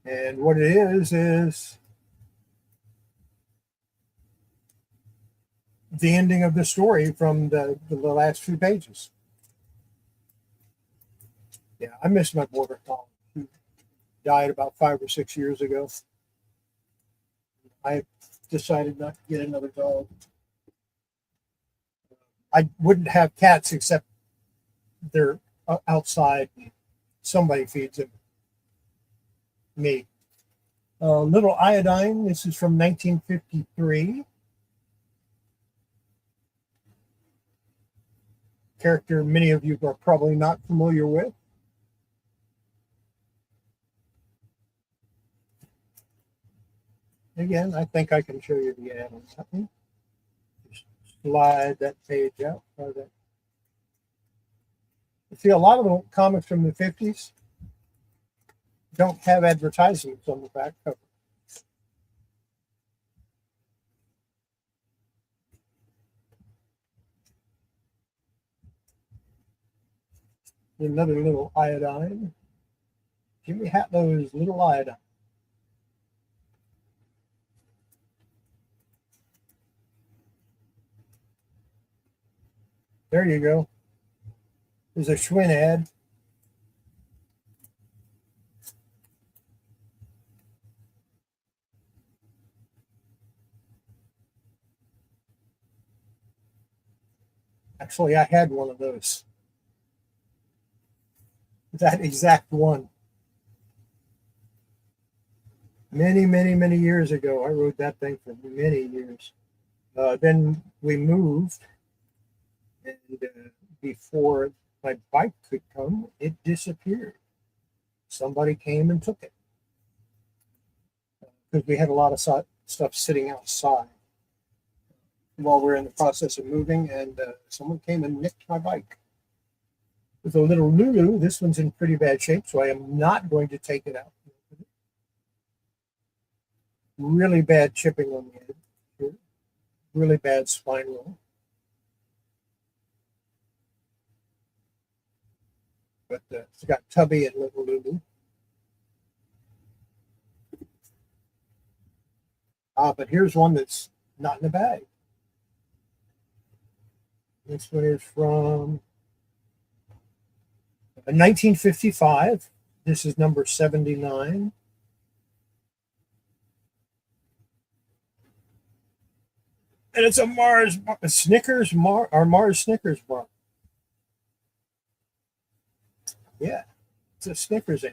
And what it is the ending of the story from the last few pages. Yeah, I miss my border collie, who died about 5 or 6 years ago. I decided not to get another dog. I wouldn't have cats except they're outside. Somebody feeds them. Me. Little Iodine. This is from 1953. Character many of you are probably not familiar with. Again, I think I can show you the ad on something. Just slide that page out. See, a lot of the comics from the 50s don't have advertisements on the back cover. Another Little Iodine. Jimmy Hatlow's Little Iodine. There you go. There's a Schwinn ad. Actually, I had one of those. That exact one. Many, many, many years ago. I rode that thing for many years. Then we moved, and before my bike could come, it disappeared. Somebody came and took it because we had a lot of stuff sitting outside while we're in the process of moving, and someone came and nicked my bike. With a little Lulu, this one's in pretty bad shape, so I am not going to take it out. Really bad chipping on the head. Really bad spine roll. But it's got Tubby and little Lulu. But here's one that's not in the bag. This one is from 1955. This is number 79. And it's a Mars Snickers bar. Yeah, it's a Snickers.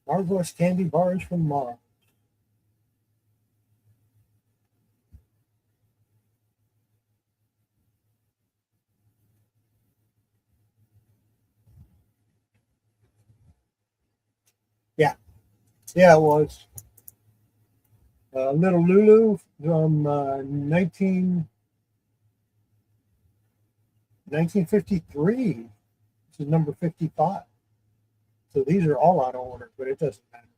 Marvelous candy bars from Mars. Yeah, it was. Little Lulu from 1953. This is number 55. So these are all out of order, but it doesn't matter.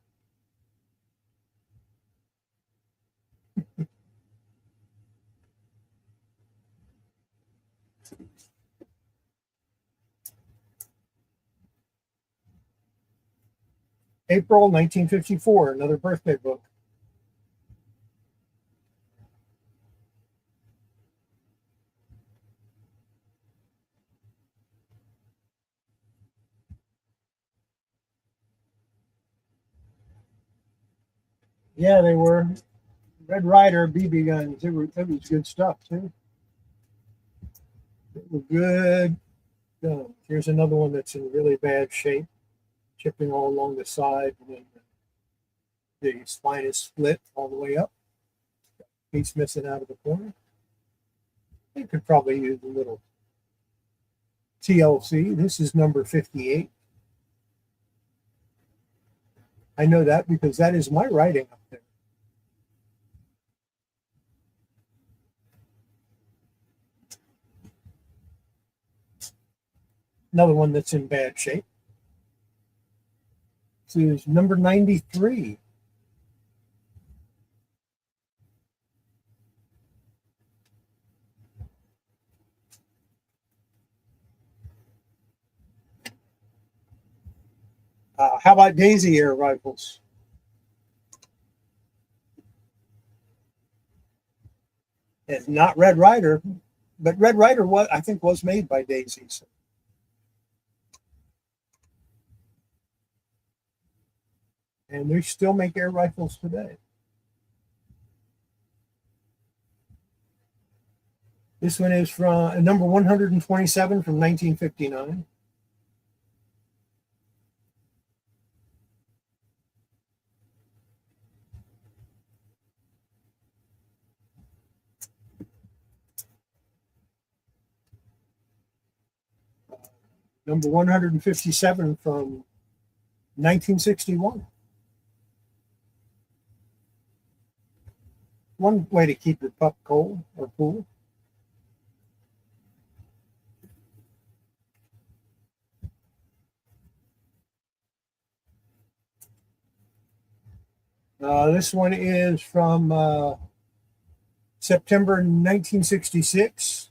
April 1954, another birthday book. Yeah, they were. Red Ryder BB guns. It was good stuff too. They were good guns. Here's another one that's in really bad shape, chipping all along the side, and then the spine is split all the way up. Piece missing out of the corner. You could probably use a little TLC. This is number 58. I know that because that is my writing up there. Another one that's in bad shape. This is number 93. How about Daisy air rifles? It's not Red Ryder, but Red Ryder, I think, was made by Daisy. So. And they still make air rifles today. This one is from number 127 from 1959. Number 157 from 1961. One way to keep your pup cold or cool. This one is from September 1966.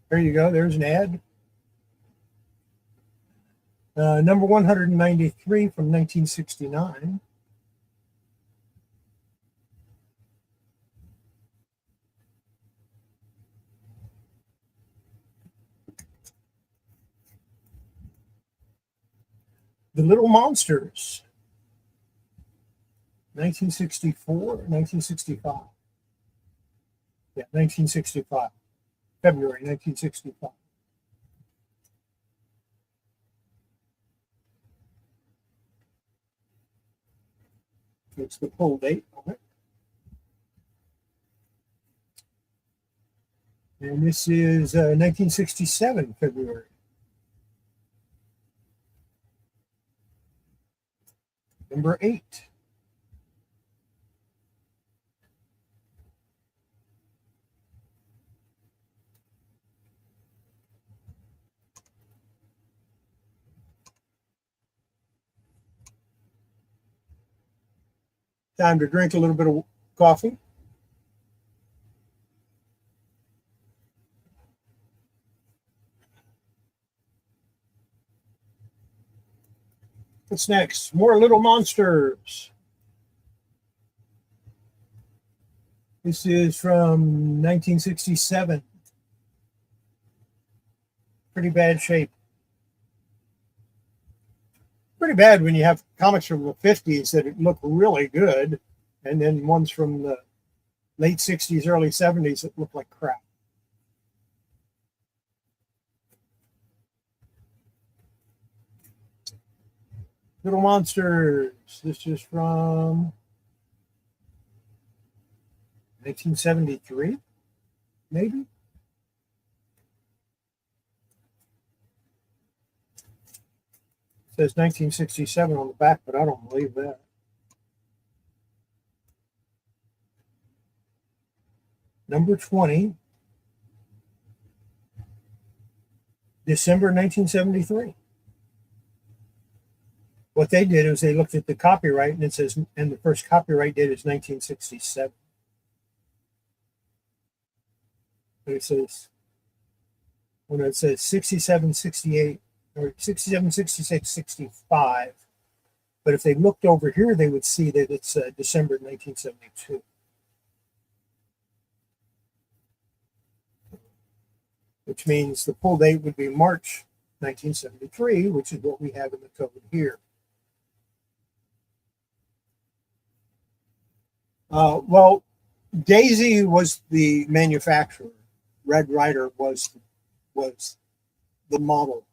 There you go. There's an ad. Number 193 from 1969. The Little Monsters. 1964, 1965. Yeah, 1965. February 1965. It's the pull date on it. And this is 1967, February. Number 8. Time to drink a little bit of coffee. What's next? More Little Monsters. This is from 1967. Pretty bad shape. Pretty bad when you have comics from the 50s that look really good, and then ones from the late 60s, early 70s that look like crap. Little Monsters. This is from 1973, maybe? It says 1967 on the back, but I don't believe that. Number 20, December 1973. What they did is they looked at the copyright, and it says, and the first copyright date is 1967. But it says, when it says 67, 68, or 67, 66, 65. But if they looked over here, they would see that it's December 1972. Which means the pull date would be March 1973, which is what we have in the code here. Well, Daisy was the manufacturer. Red Ryder was the model.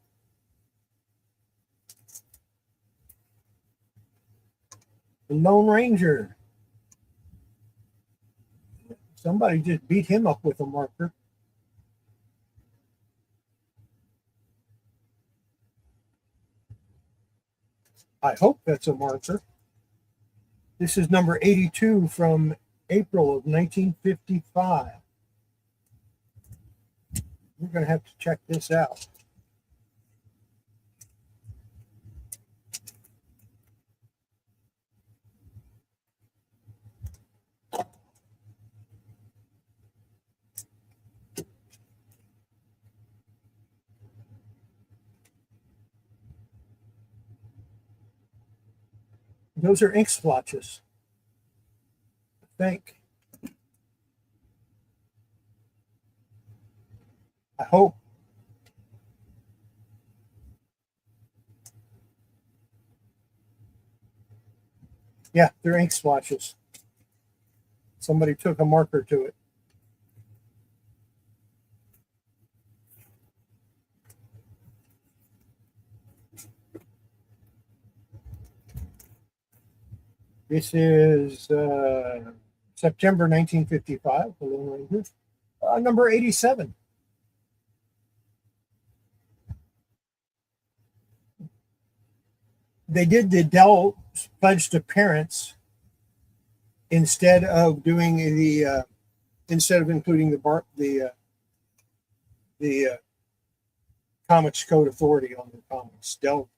The Lone Ranger. Somebody just beat him up with a marker. I hope that's a marker. This is number 82 from April of 1955. We're going to have to check this out. Those are ink splotches, I think. I hope. Yeah, they're ink splotches. Somebody took a marker to it. This is September 1955, the Lone Ranger. Number 87. They did the Dell pledge to parents instead of doing the instead of including the Comics Code Authority on the comics. Dell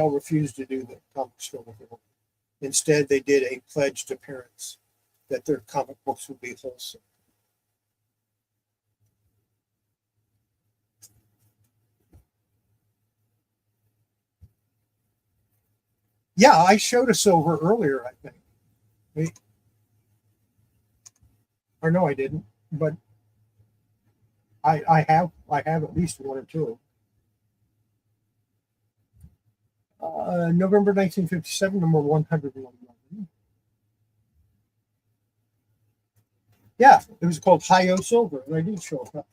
refused to do the Comics Code Authority. Instead, they did a pledge to parents that their comic books would be wholesome. Yeah, I showed a silver earlier, I think. Wait. Or no, I didn't. But I have at least one or two. November 1957, number 111. Yeah, it was called Hi-Yo Silver, and I did show up.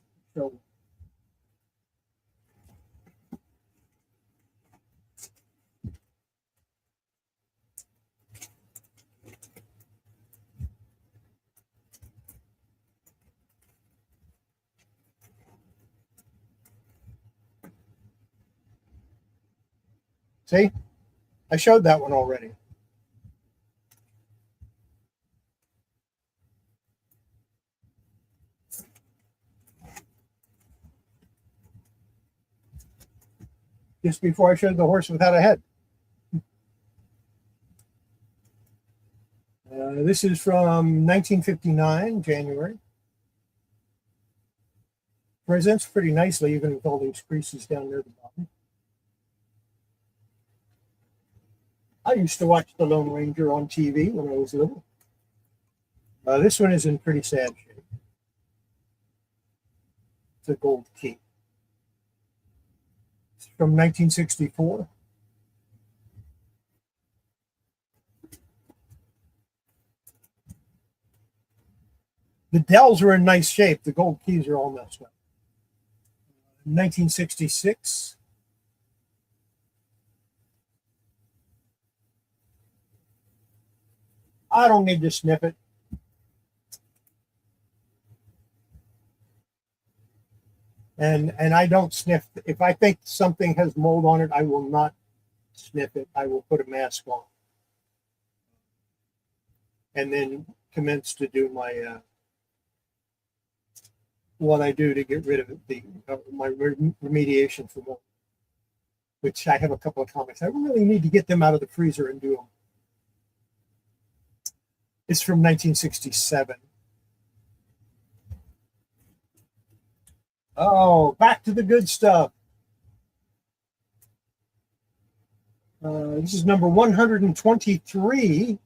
See, I showed that one already. Just before I showed the horse without a head. This is from 1959, January. Presents pretty nicely, even with all these creases down near the bottom. I used to watch The Lone Ranger on TV when I was little. This one is in pretty sad shape. It's a gold key. It's from 1964. The Dells are in nice shape. The gold keys are all messed up. 1966. I don't need to sniff it. And I don't sniff. If I think something has mold on it, I will not sniff it. I will put a mask on. And then commence to do my what I do to get rid of it, my remediation for mold, which I have a couple of comments. I really need to get them out of the freezer and do them. It's from 1967. Oh, back to the good stuff. This is number 123.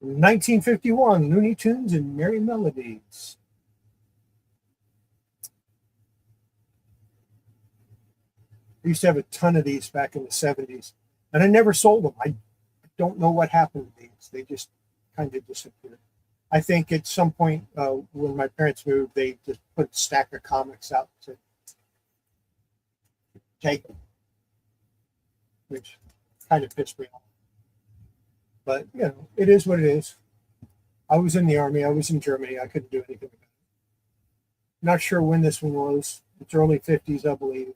1951, Looney Tunes and Merry Melodies. I used to have a ton of these back in the 70s, and I never sold them. I don't know what happened to these. They just kind of disappeared. I think at some point when my parents moved, they just put a stack of comics out to take them, which kind of pissed me off. But, you know, it is what it is. I was in the Army. I was in Germany. I couldn't do anything about it. Not sure when this one was. It's early 50s, I believe.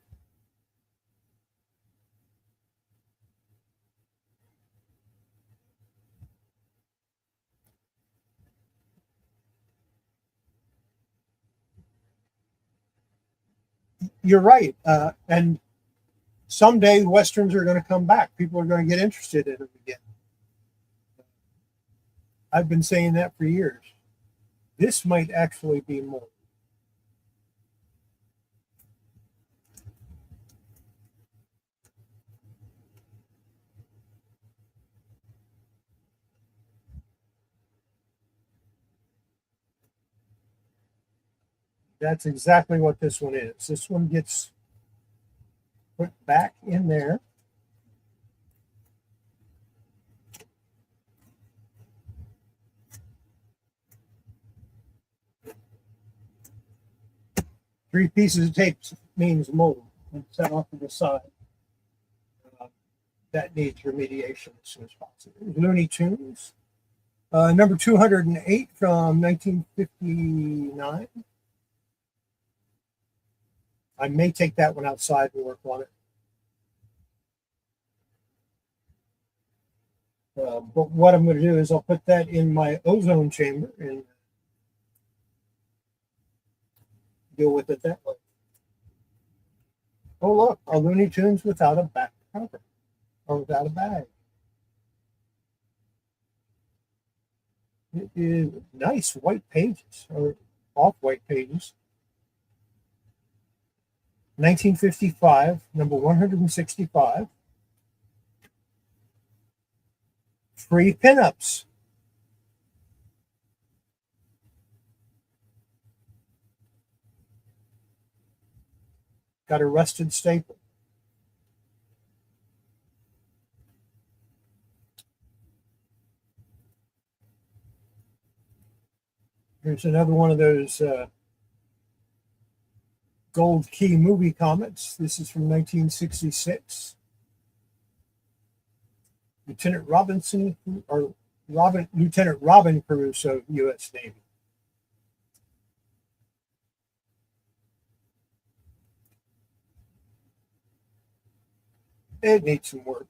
you're right. And someday Westerns are going to come back. People are going to get interested in them again. I've been saying that for years. This might actually be more. That's exactly what this one is. This one gets put back in there. Three pieces of tape means mold and set off to the side. That needs remediation as soon as possible. Looney Tunes, number 208 from 1959. I may take that one outside and work on it. But what I'm going to do is I'll put that in my ozone chamber and deal with it that way. Oh, look, a Looney Tunes without a back cover or without a bag. It is nice white pages or off-white pages. 1955, number 165. Free pinups. Got a rusted staple. Here's another one of those Gold Key movie comics. This is from 1966. Lieutenant Robinson, or Lieutenant Robin Crusoe, U.S. Navy. It needs some work.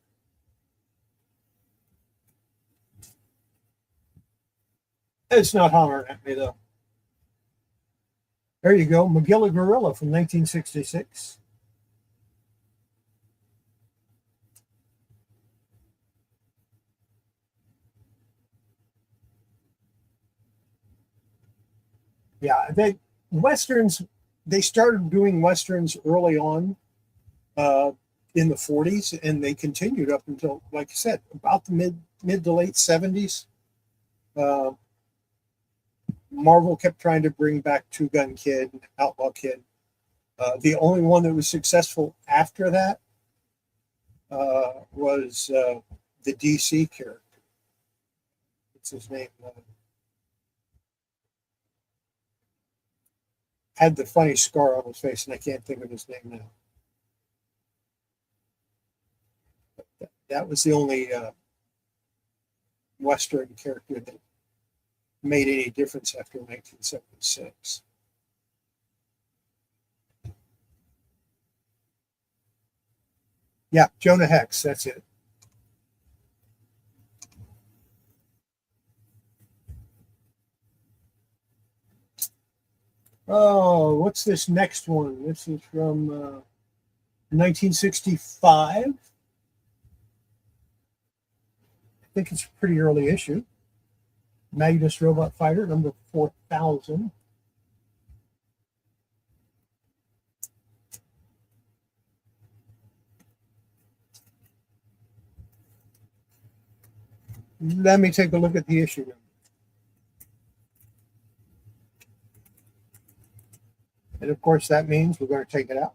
It's not hollering at me, though. There you go. Magilla Gorilla from 1966. Yeah, they started doing Westerns early on in the 40s, and they continued up until, like I said, about the mid to late 70s. Marvel kept trying to bring back Two Gun Kid, Outlaw Kid. The only one that was successful after that was the DC character. What's his name? Had the funny scar on his face, and I can't think of his name now. But that was the only Western character that made any difference after 1976. Yeah, Jonah Hex, that's it. Oh, what's this next one? This is from 1965. I think it's a pretty early issue. Magnus Robot Fighter, number 4000. Let me take a look at the issue number. And of course, that means we're going to take it out.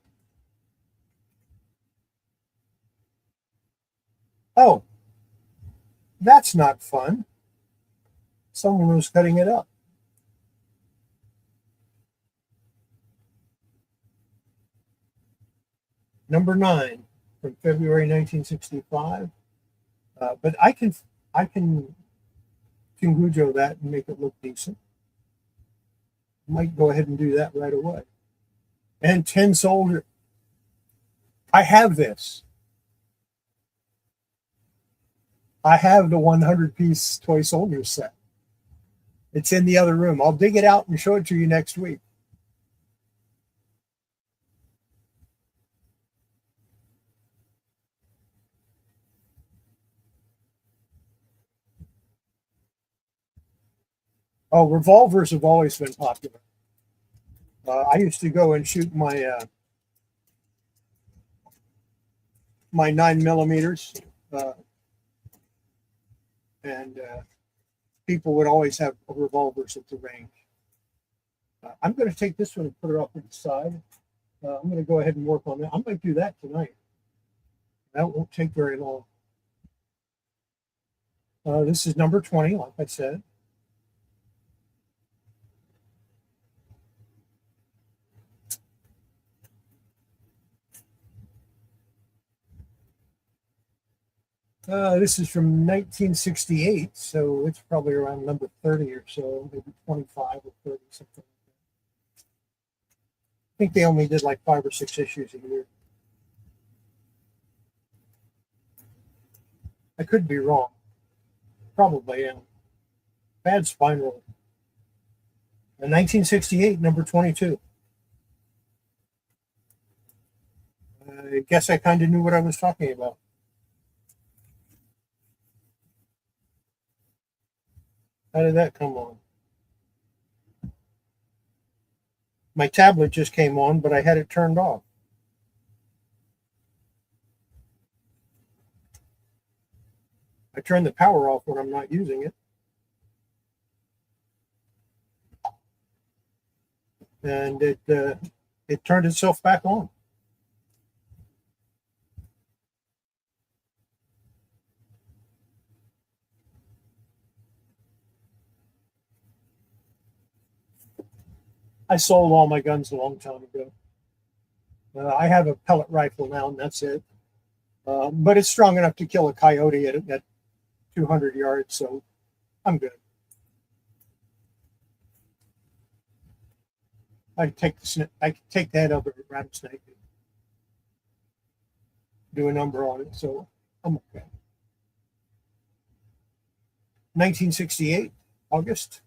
Oh, that's not fun. Someone was cutting it up. Number 9 from February 1965. But I can Kingujo that and make it look decent. Might go ahead and do that right away. And 10 Soldier. I have this. I have the 100-piece toy soldier set. It's in the other room. I'll dig it out and show it to you next week. Oh, revolvers have always been popular. I used to go and shoot my 9 millimeters, and people would always have revolvers at the range. I'm going to take this one and put it off to the side. I'm going to go ahead and work on that. I might do that tonight. That won't take very long. This is number 20, like I said. This is from 1968, so it's probably around number 30 or so, maybe 25 or 30, something like that. I think they only did like 5 or 6 issues a year. I could be wrong. Probably am. Bad spine roll. In 1968, number 22. I guess I kind of knew what I was talking about. How did that come on? My tablet just came on, but I had it turned off. I turn the power off when I'm not using it. And it turned itself back on. I sold all my guns a long time ago. I have a pellet rifle now, and that's it. But it's strong enough to kill a coyote at 200 yards, so I'm good. I can take the head of a rattlesnake and do a number on it, so I'm okay. 1968, August.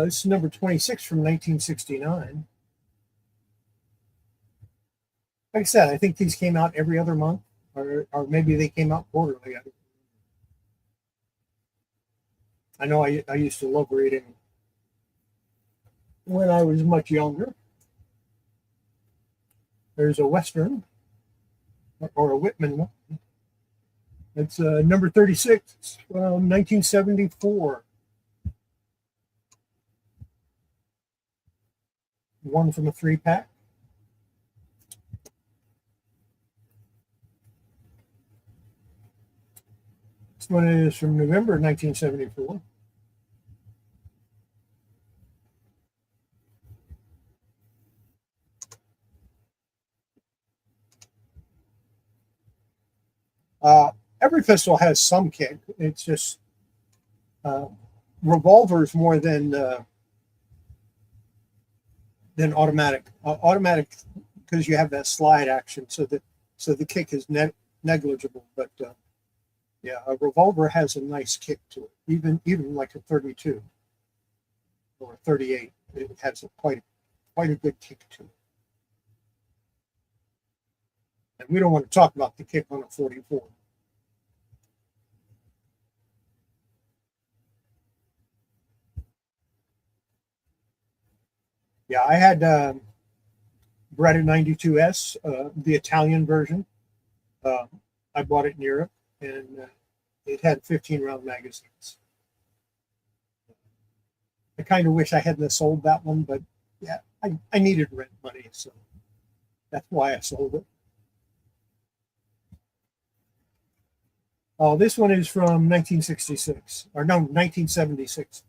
This is number 26 from 1969. Like I said, I think these came out every other month, or maybe they came out quarterly. I know I used to love reading when I was much younger. There's a Western, or a Whitman one. It's number 36 from 1974. One from a 3-pack. This one is from November 1974. Every pistol has some kick. It's just revolvers more than automatic. Automatic, because you have that slide action, so the kick is negligible. But yeah, a revolver has a nice kick to it. Even like a 32 or a 38, it has quite a good kick to it. And we don't want to talk about the kick on a 44. Yeah, I had Beretta 92S, the Italian version. I bought it in Europe, and it had 15-round magazines. I kind of wish I hadn't sold that one, but yeah, I needed rent money, so that's why I sold it. Oh, this one is from 1966, or no, 1976.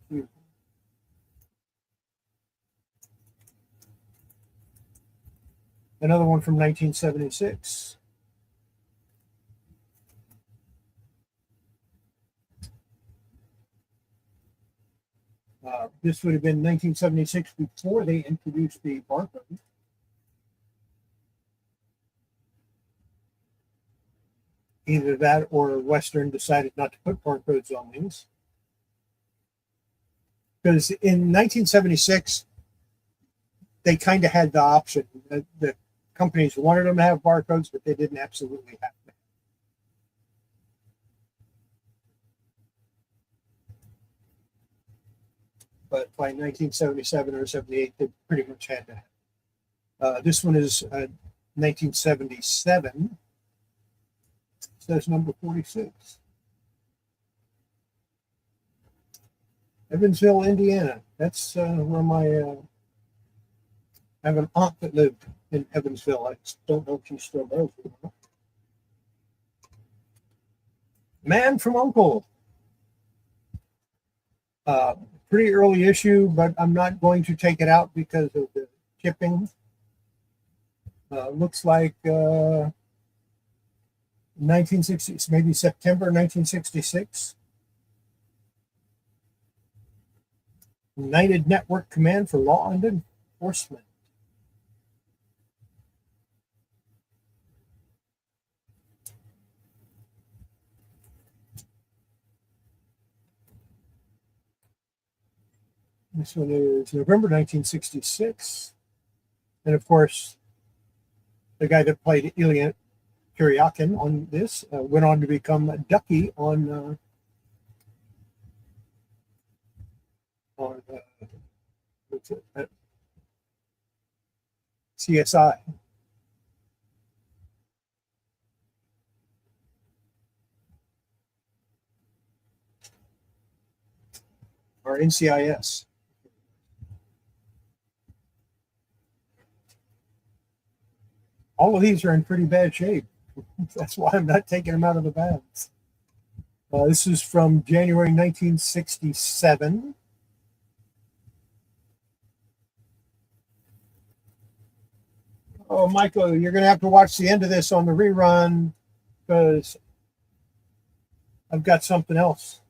Another one from 1976. This would have been 1976 before they introduced the barcode. Either that or Western decided not to put barcodes on these. Because in 1976, they kind of had the option. The companies wanted them to have barcodes, but they didn't absolutely have to. But by 1977 or 78, they pretty much had to have. This one is 1977. It says number 46. Evansville, Indiana. That's where I have an aunt that lived in Evansville. I don't know if she's still there. Man from Uncle. Pretty early issue, but I'm not going to take it out because of the chipping. Looks like 1960, maybe September 1966. United Network Command for Law and Enforcement. This one is November 1966. And of course, the guy that played Ilya Kuryakin on this went on to become Ducky on what's it? CSI. Or NCIS. All of these are in pretty bad shape. That's why I'm not taking them out of the bags. This is from January 1967. Oh, Michael, you're going to have to watch the end of this on the rerun because I've got something else.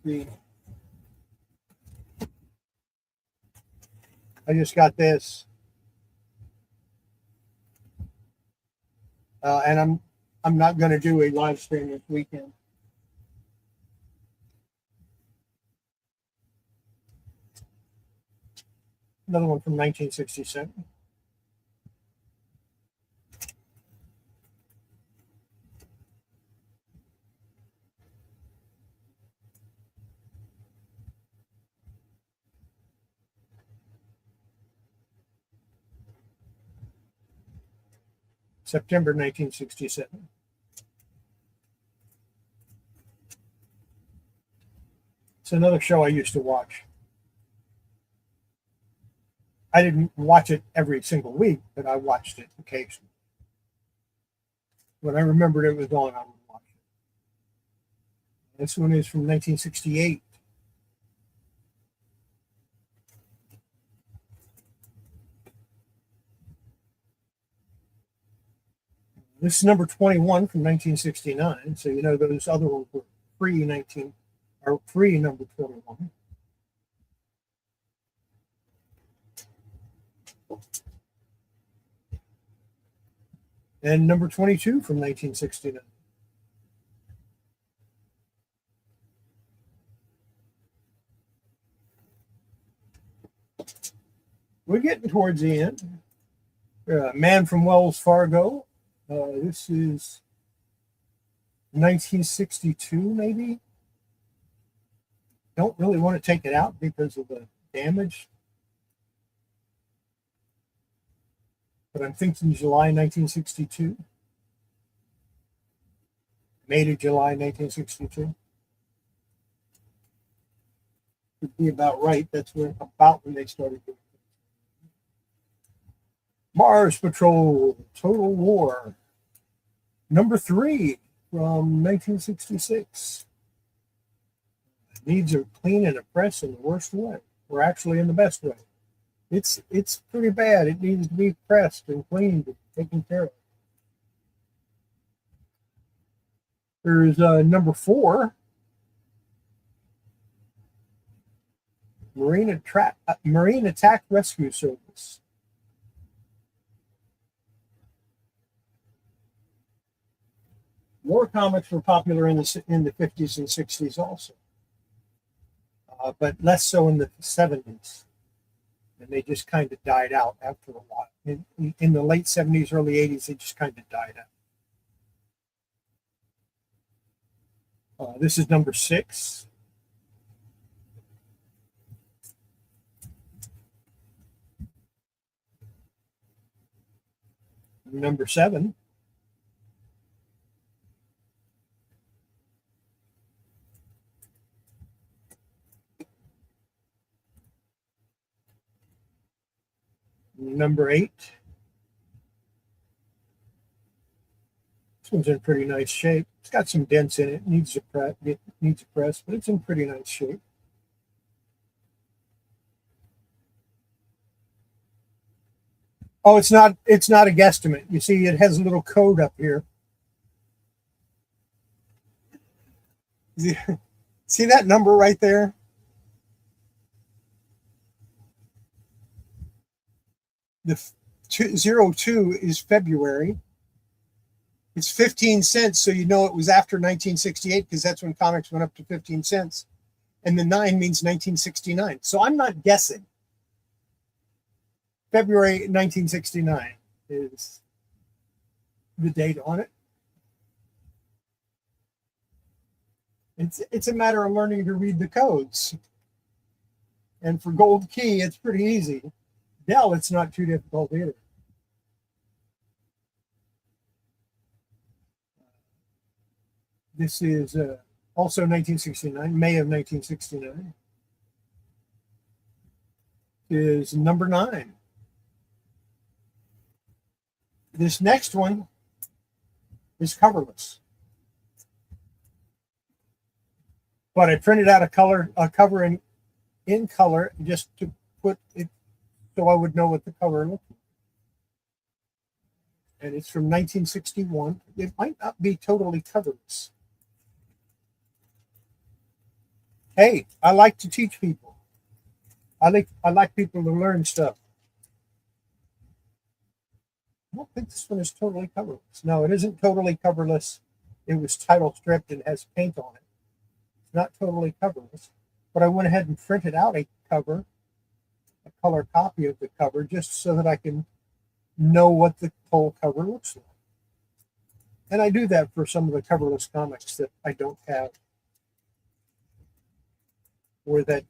I just got this. And I'm not going to do a live stream this weekend. Another one from 1967. September 1967. It's another show I used to watch. I didn't watch it every single week, but I watched it occasionally. When I remembered it was on, I would watch it. This one is from 1968. This is number 21 from 1969. So you know those other ones were pre-number 21. And number 22 from 1969. We're getting towards the end. Man from Wells Fargo. This is 1962, maybe. Don't really want to take it out because of the damage. But I'm thinking July 1962. May to July 1962. Would be about right. That's about when they started doing it. Mars Patrol, Total War. Number 3 from 1966. Needs a clean and a press in the worst way. Or actually in the best way. It's pretty bad. It needs to be pressed and cleaned and taken care of. There's number 4. Marine Attack Rescue Service. More comics were popular in the 50s and 60s also, but less so in the 70s. and they just kind of died out after a while. In the late 70s, early 80s, they just kind of died out. This is number 6. Number 7. Number 8. This one's in pretty nice shape. It's got some dents in it. It needs a press, but it's in pretty nice shape. Oh, it's not a guesstimate. You see, it has a little code up here. See that number right there? The 02 is February. It's 15 cents, so you know it was after 1968 because that's when comics went up to 15 cents. And the 9 means 1969. So I'm not guessing. February 1969 is the date on it. It's a matter of learning to read the codes. And for Gold Key, it's pretty easy. Dell, it's not too difficult either. This is also 1969, May of 1969. Is number 9. This next one is coverless. But I printed out a cover in color just to put it so I would know what the cover looked like. And it's from 1961. It might not be totally coverless. Hey, I like to teach people. I like people to learn stuff. I don't think this one is totally coverless. No, it isn't totally coverless. It was title stripped and has paint on it. It's not totally coverless. But I went ahead and printed out a cover, a color copy of the cover, just so that I can know what the whole cover looks like. And I do that for some of the coverless comics that I don't have, or that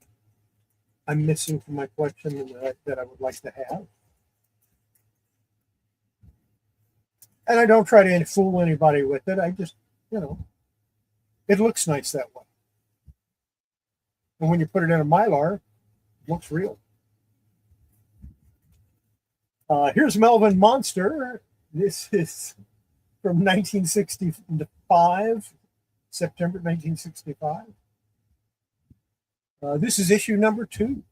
I'm missing from my collection and that I would like to have. And I don't try to fool anybody with it. I just, it looks nice that way. And when you put it in a Mylar, it looks real. Here's Melvin Monster. This is from 1965, September 1965. This is issue number 2.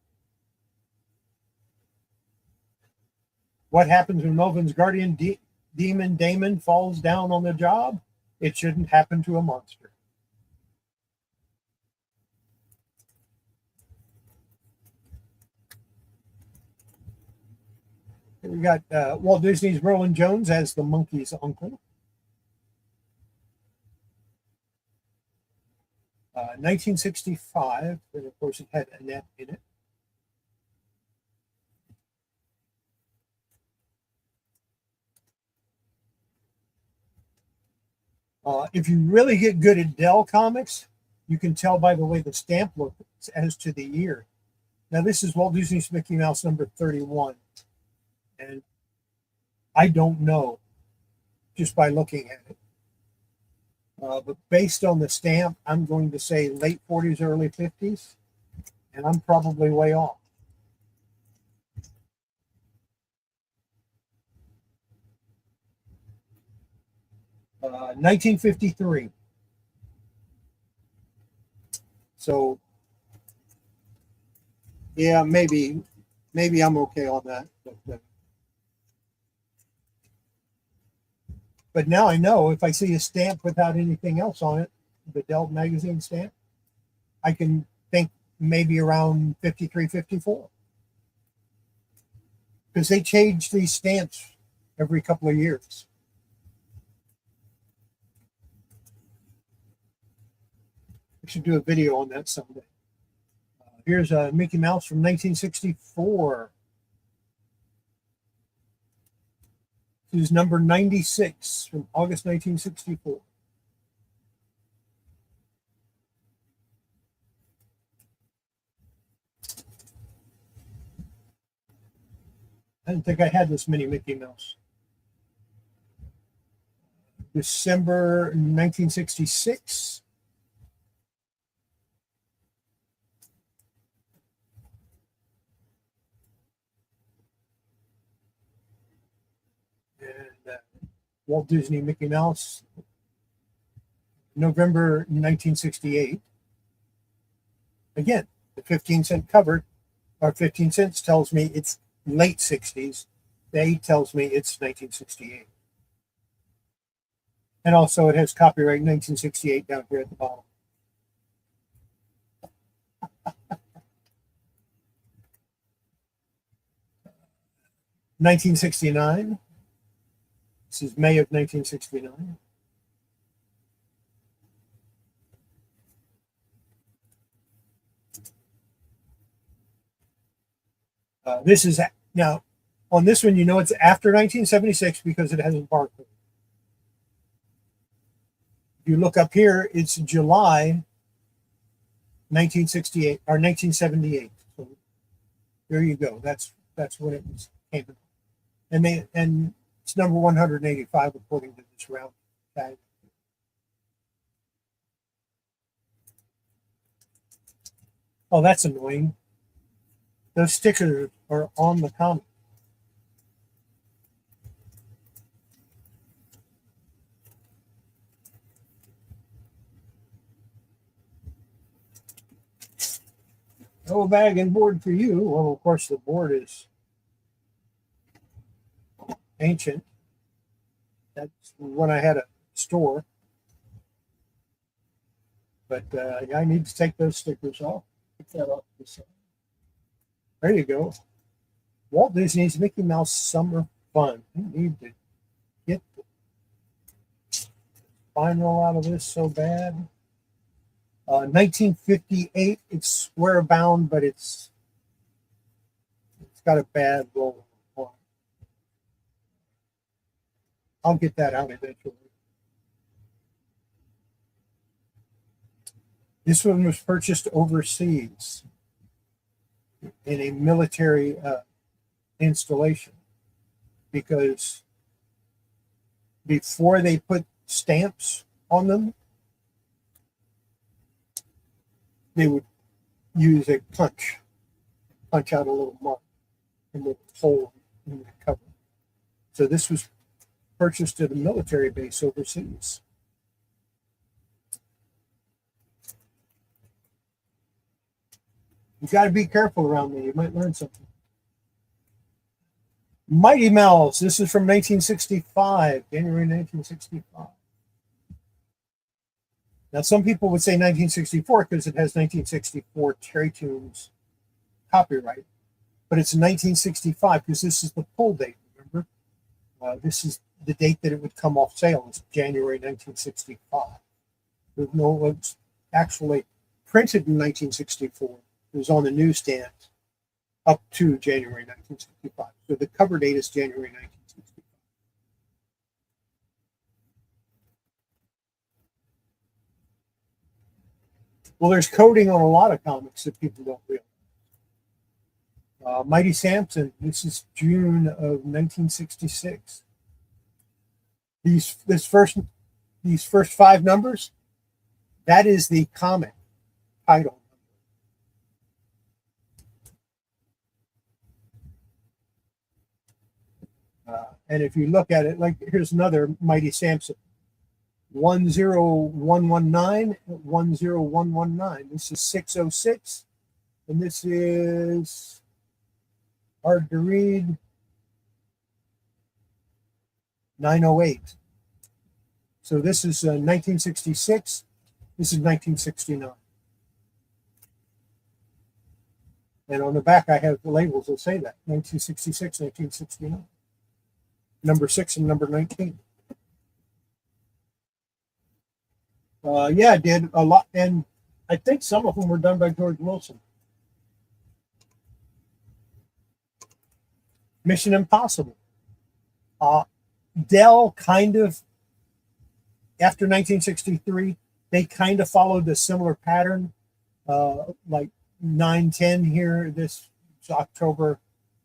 What happens when Melvin's guardian demon Damon falls down on the job? It shouldn't happen to a monster. We got Walt Disney's Merlin Jones as the monkey's uncle. 1965, and of course it had Annette in it. If you really get good at Dell comics, you can tell by the way the stamp looks as to the year. Now this is Walt Disney's Mickey Mouse number 31. And I don't know just by looking at it. But based on the stamp, I'm going to say late 40s, early 50s. And I'm probably way off. Uh, 1953. So, yeah, maybe I'm okay on that. But now I know if I see a stamp without anything else on it, the Dell magazine stamp, I can think maybe around 53, 54. Because they change these stamps every couple of years. I should do a video on that someday. Here's a Mickey Mouse from 1964. This is number 96 from August 1964. I didn't think I had this many Mickey Mouse. December 1966. And Walt Disney Mickey Mouse, November 1968. Again, the 15-cent cover, or 15 cents, tells me it's late 60s. The 8 tells me it's 1968. And also it has copyright 1968 down here at the bottom. $1969. This is May of 1969. This is now on this one, you know it's after 1976 because it has a barcode. If you look up here, it's July 1968 or 1978. So there you go. That's when it was came out. And it's number 185 according to this round tag. Oh, that's annoying. Those stickers are on the comic. No bag and board for you. Well, of course, the board is ancient. That's when I had a store. But I need to take those stickers off. Pick that up. There you go. Walt Disney's Mickey Mouse Summer Fun. You need to get the final out of this so bad. 1958. It's square bound, but it's got a bad roll on it. I'll get that out eventually. This one was purchased overseas in a military installation because before they put stamps on them, they would use a punch out a little mark in the hole in the cover. So this was purchased at a military base overseas. You got to be careful around me. You might learn something. Mighty Mouse. This is from 1965, January 1965. Now, some people would say 1964 because it has 1964 Terry Tunes copyright, but it's 1965 because this is the pull date, remember? This is the date that it would come off sale. It's January 1965. There's no, it's actually printed in 1964. It was on the newsstand up to January 1965. So the cover date is January 1965. Well, there's coding on a lot of comics that people don't realize. Mighty Samson, this is June of 1966. These first 5 numbers, that is the comic title. And if you look at it, like here's another Mighty Samson, 10119, 10119. This is 606, and this is hard to read, 908. So this is 1966. This is 1969. And on the back, I have the labels that say that 1966, 1969. Number 6 and number 19. Yeah, I did a lot, and I think some of them were done by George Wilson. Mission Impossible. Dell kind of, after 1963, they kind of followed a similar pattern, like 910 here. This is October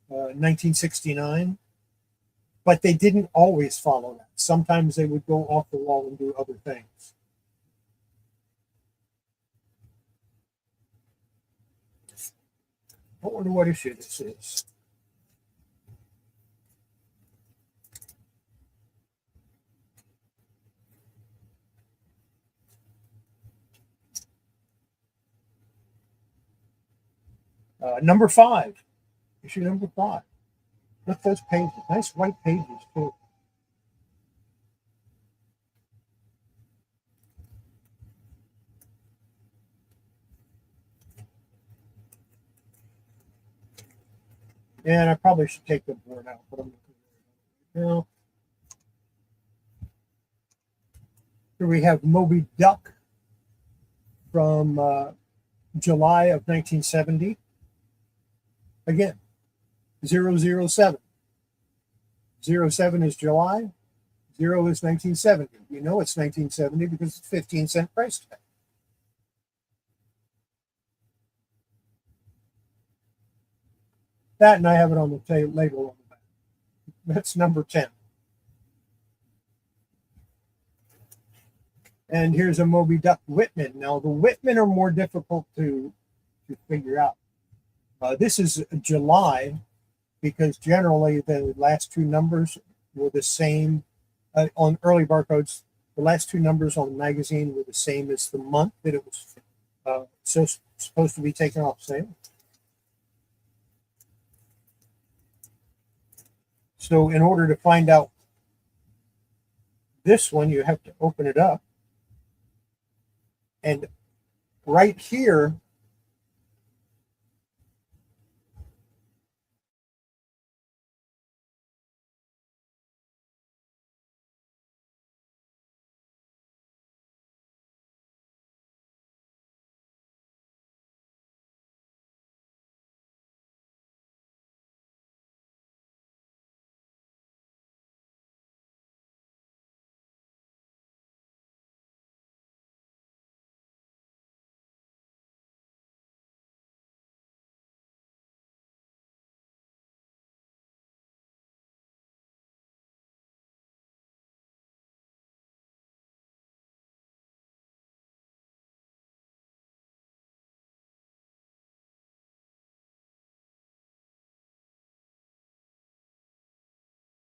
1969, but they didn't always follow that. Sometimes they would go off the wall and do other things. I wonder what issue this is. Number 5, issue number 5. Look at those pages, nice white pages too. And I probably should take the board out, but I'm now. Here we have Moby Duck from July of 1970. Again, 007. 07 is July, 0 is 1970. You know it's 1970 because it's 15-cent price tag. That, and I have it on the label on the back. That's number 10. And here's a Moby Duck Whitman. Now, the Whitman are more difficult to figure out. This is July because generally the last two numbers were the same. On early barcodes, the last two numbers on the magazine were the same as the month that it was supposed to be taken off sale. So in order to find out this one, you have to open it up. And right here,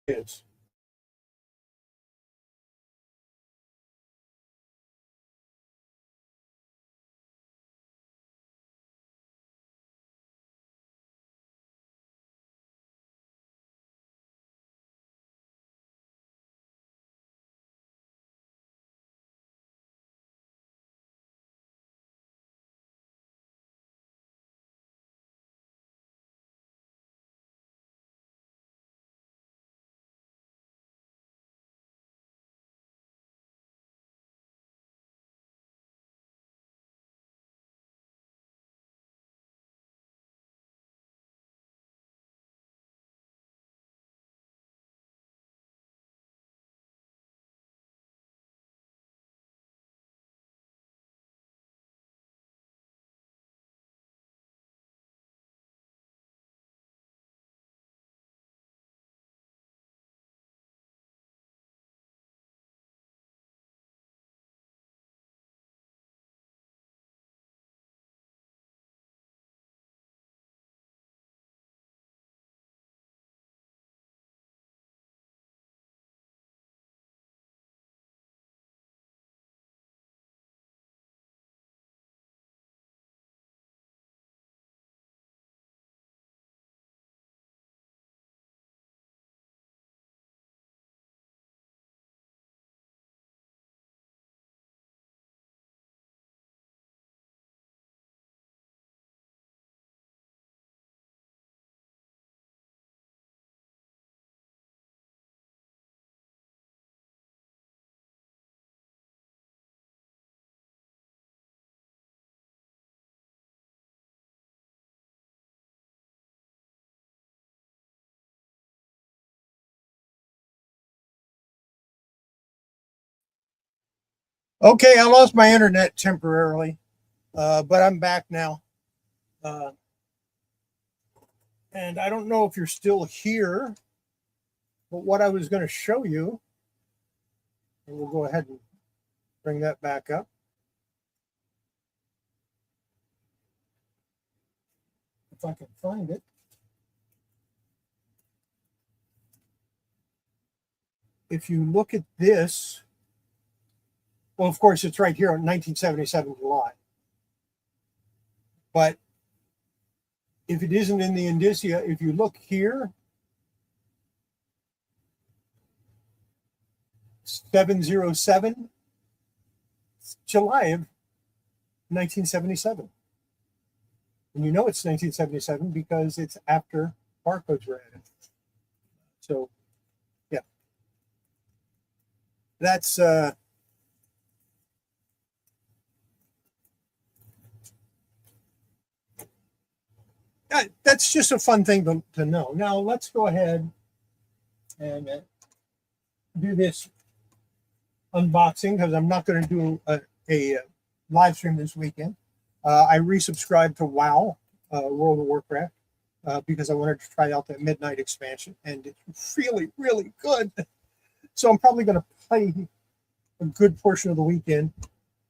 is Okay, I lost my internet temporarily, but I'm back now. Uh, and I don't know if you're still here, but what I was going to show you, and we'll go ahead and bring that back up. If I can find it. If you look at this, well, of course, it's right here on 1977 July. But if it isn't in the indicia, if you look here, 707, July of 1977. And you know it's 1977 because it's after barcodes were added. So, yeah. That's that's just a fun thing to know. Now let's go ahead and do this unboxing because I'm not going to do a live stream this weekend. I resubscribed to WoW, World of Warcraft, because I wanted to try out that midnight expansion, and it's really, really good. So I'm probably going to play a good portion of the weekend,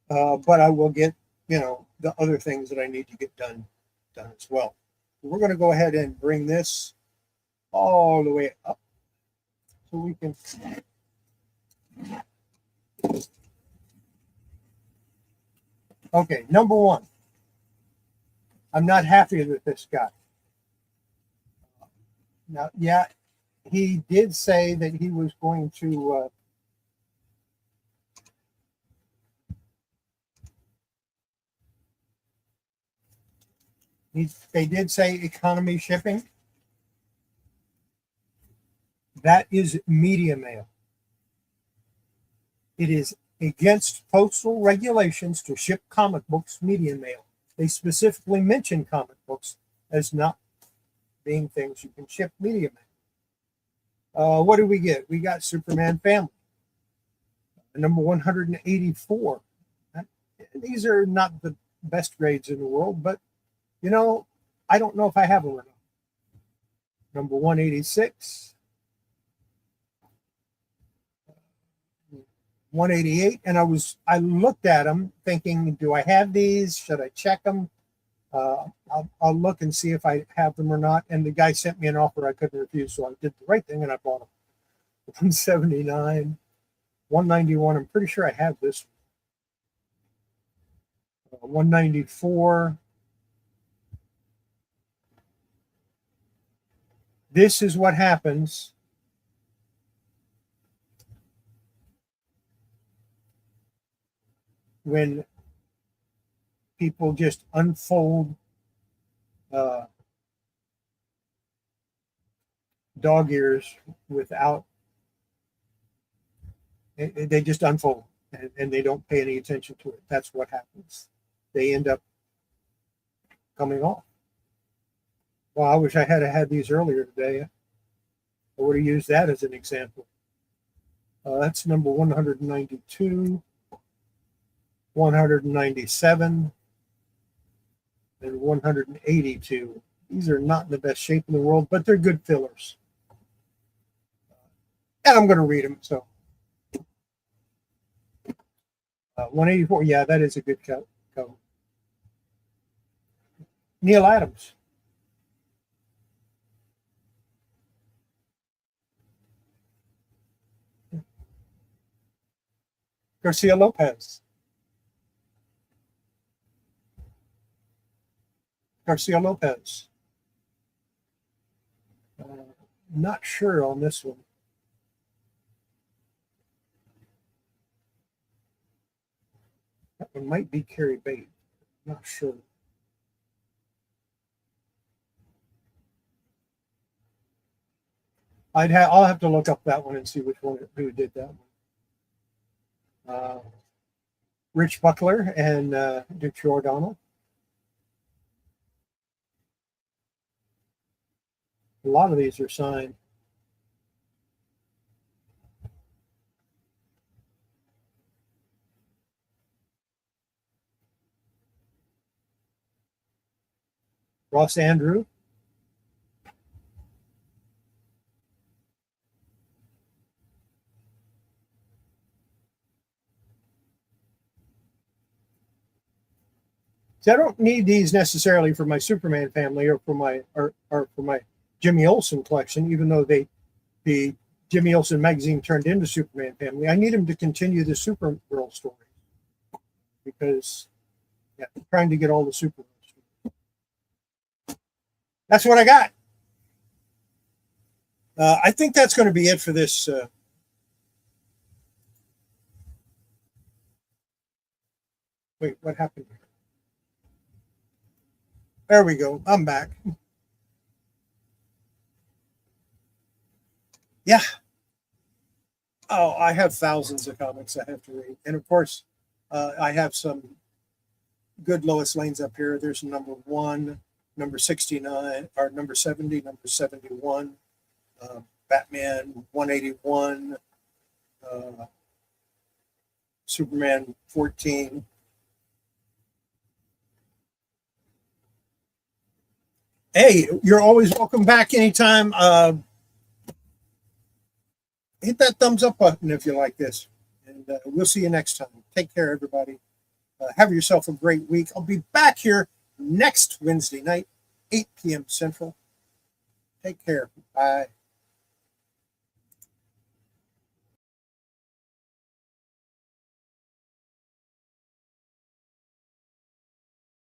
but I will get, the other things that I need to get done as well. We're going to go ahead and bring this all the way up so we can. Okay, number one. I'm not happy with this guy. Now, yeah, he did say that he was going to they did say economy shipping. That is media mail. It is against postal regulations to ship comic books media mail. They specifically mention comic books as not being things you can ship media mail. What do we get? We got Superman Family, number 184. These are not the best grades in the world, but I don't know if I have them or not. Number 186, 188, and I looked at them thinking, do I have these? Should I check them? I'll look and see if I have them or not. And the guy sent me an offer I couldn't refuse, so I did the right thing and I bought them. 179, 191. I'm pretty sure I have this. 194. This is what happens when people just unfold dog ears without, they just unfold and they don't pay any attention to it. That's what happens. They end up coming off. Well, I wish I had these earlier today. I would have used that as an example. That's number 192, 197, and 182. These are not in the best shape in the world, but they're good fillers. And I'm going to read them. So 184, yeah, that is a good cover. Neil Adams. Garcia Lopez. Garcia Lopez. Not sure on this one. That one might be Carrie Bate. Not sure. I'll have to look up that one and see which one who did that one. Rich Buckler and Dick Giordano. A lot of these are signed. Ross Andrew. See, I don't need these necessarily for my Superman family or for my Jimmy Olsen collection, even though the Jimmy Olsen magazine turned into Superman family. I need them to continue the Supergirl story because yeah, I'm trying to get all the Supergirl stories. That's what I got. I think that's going to be it for this. Wait, what happened here? There we go. I'm back. Yeah. Oh, I have thousands of comics I have to read. And of course, I have some good Lois Lanes up here. There's number 1, number 69, or number 70, number 71, Batman 181, Superman 14. Hey, you're always welcome back anytime. Hit that thumbs up button if you like this. And we'll see you next time. Take care, everybody. Have yourself a great week. I'll be back here next Wednesday night, 8 p.m. Central. Take care. Bye.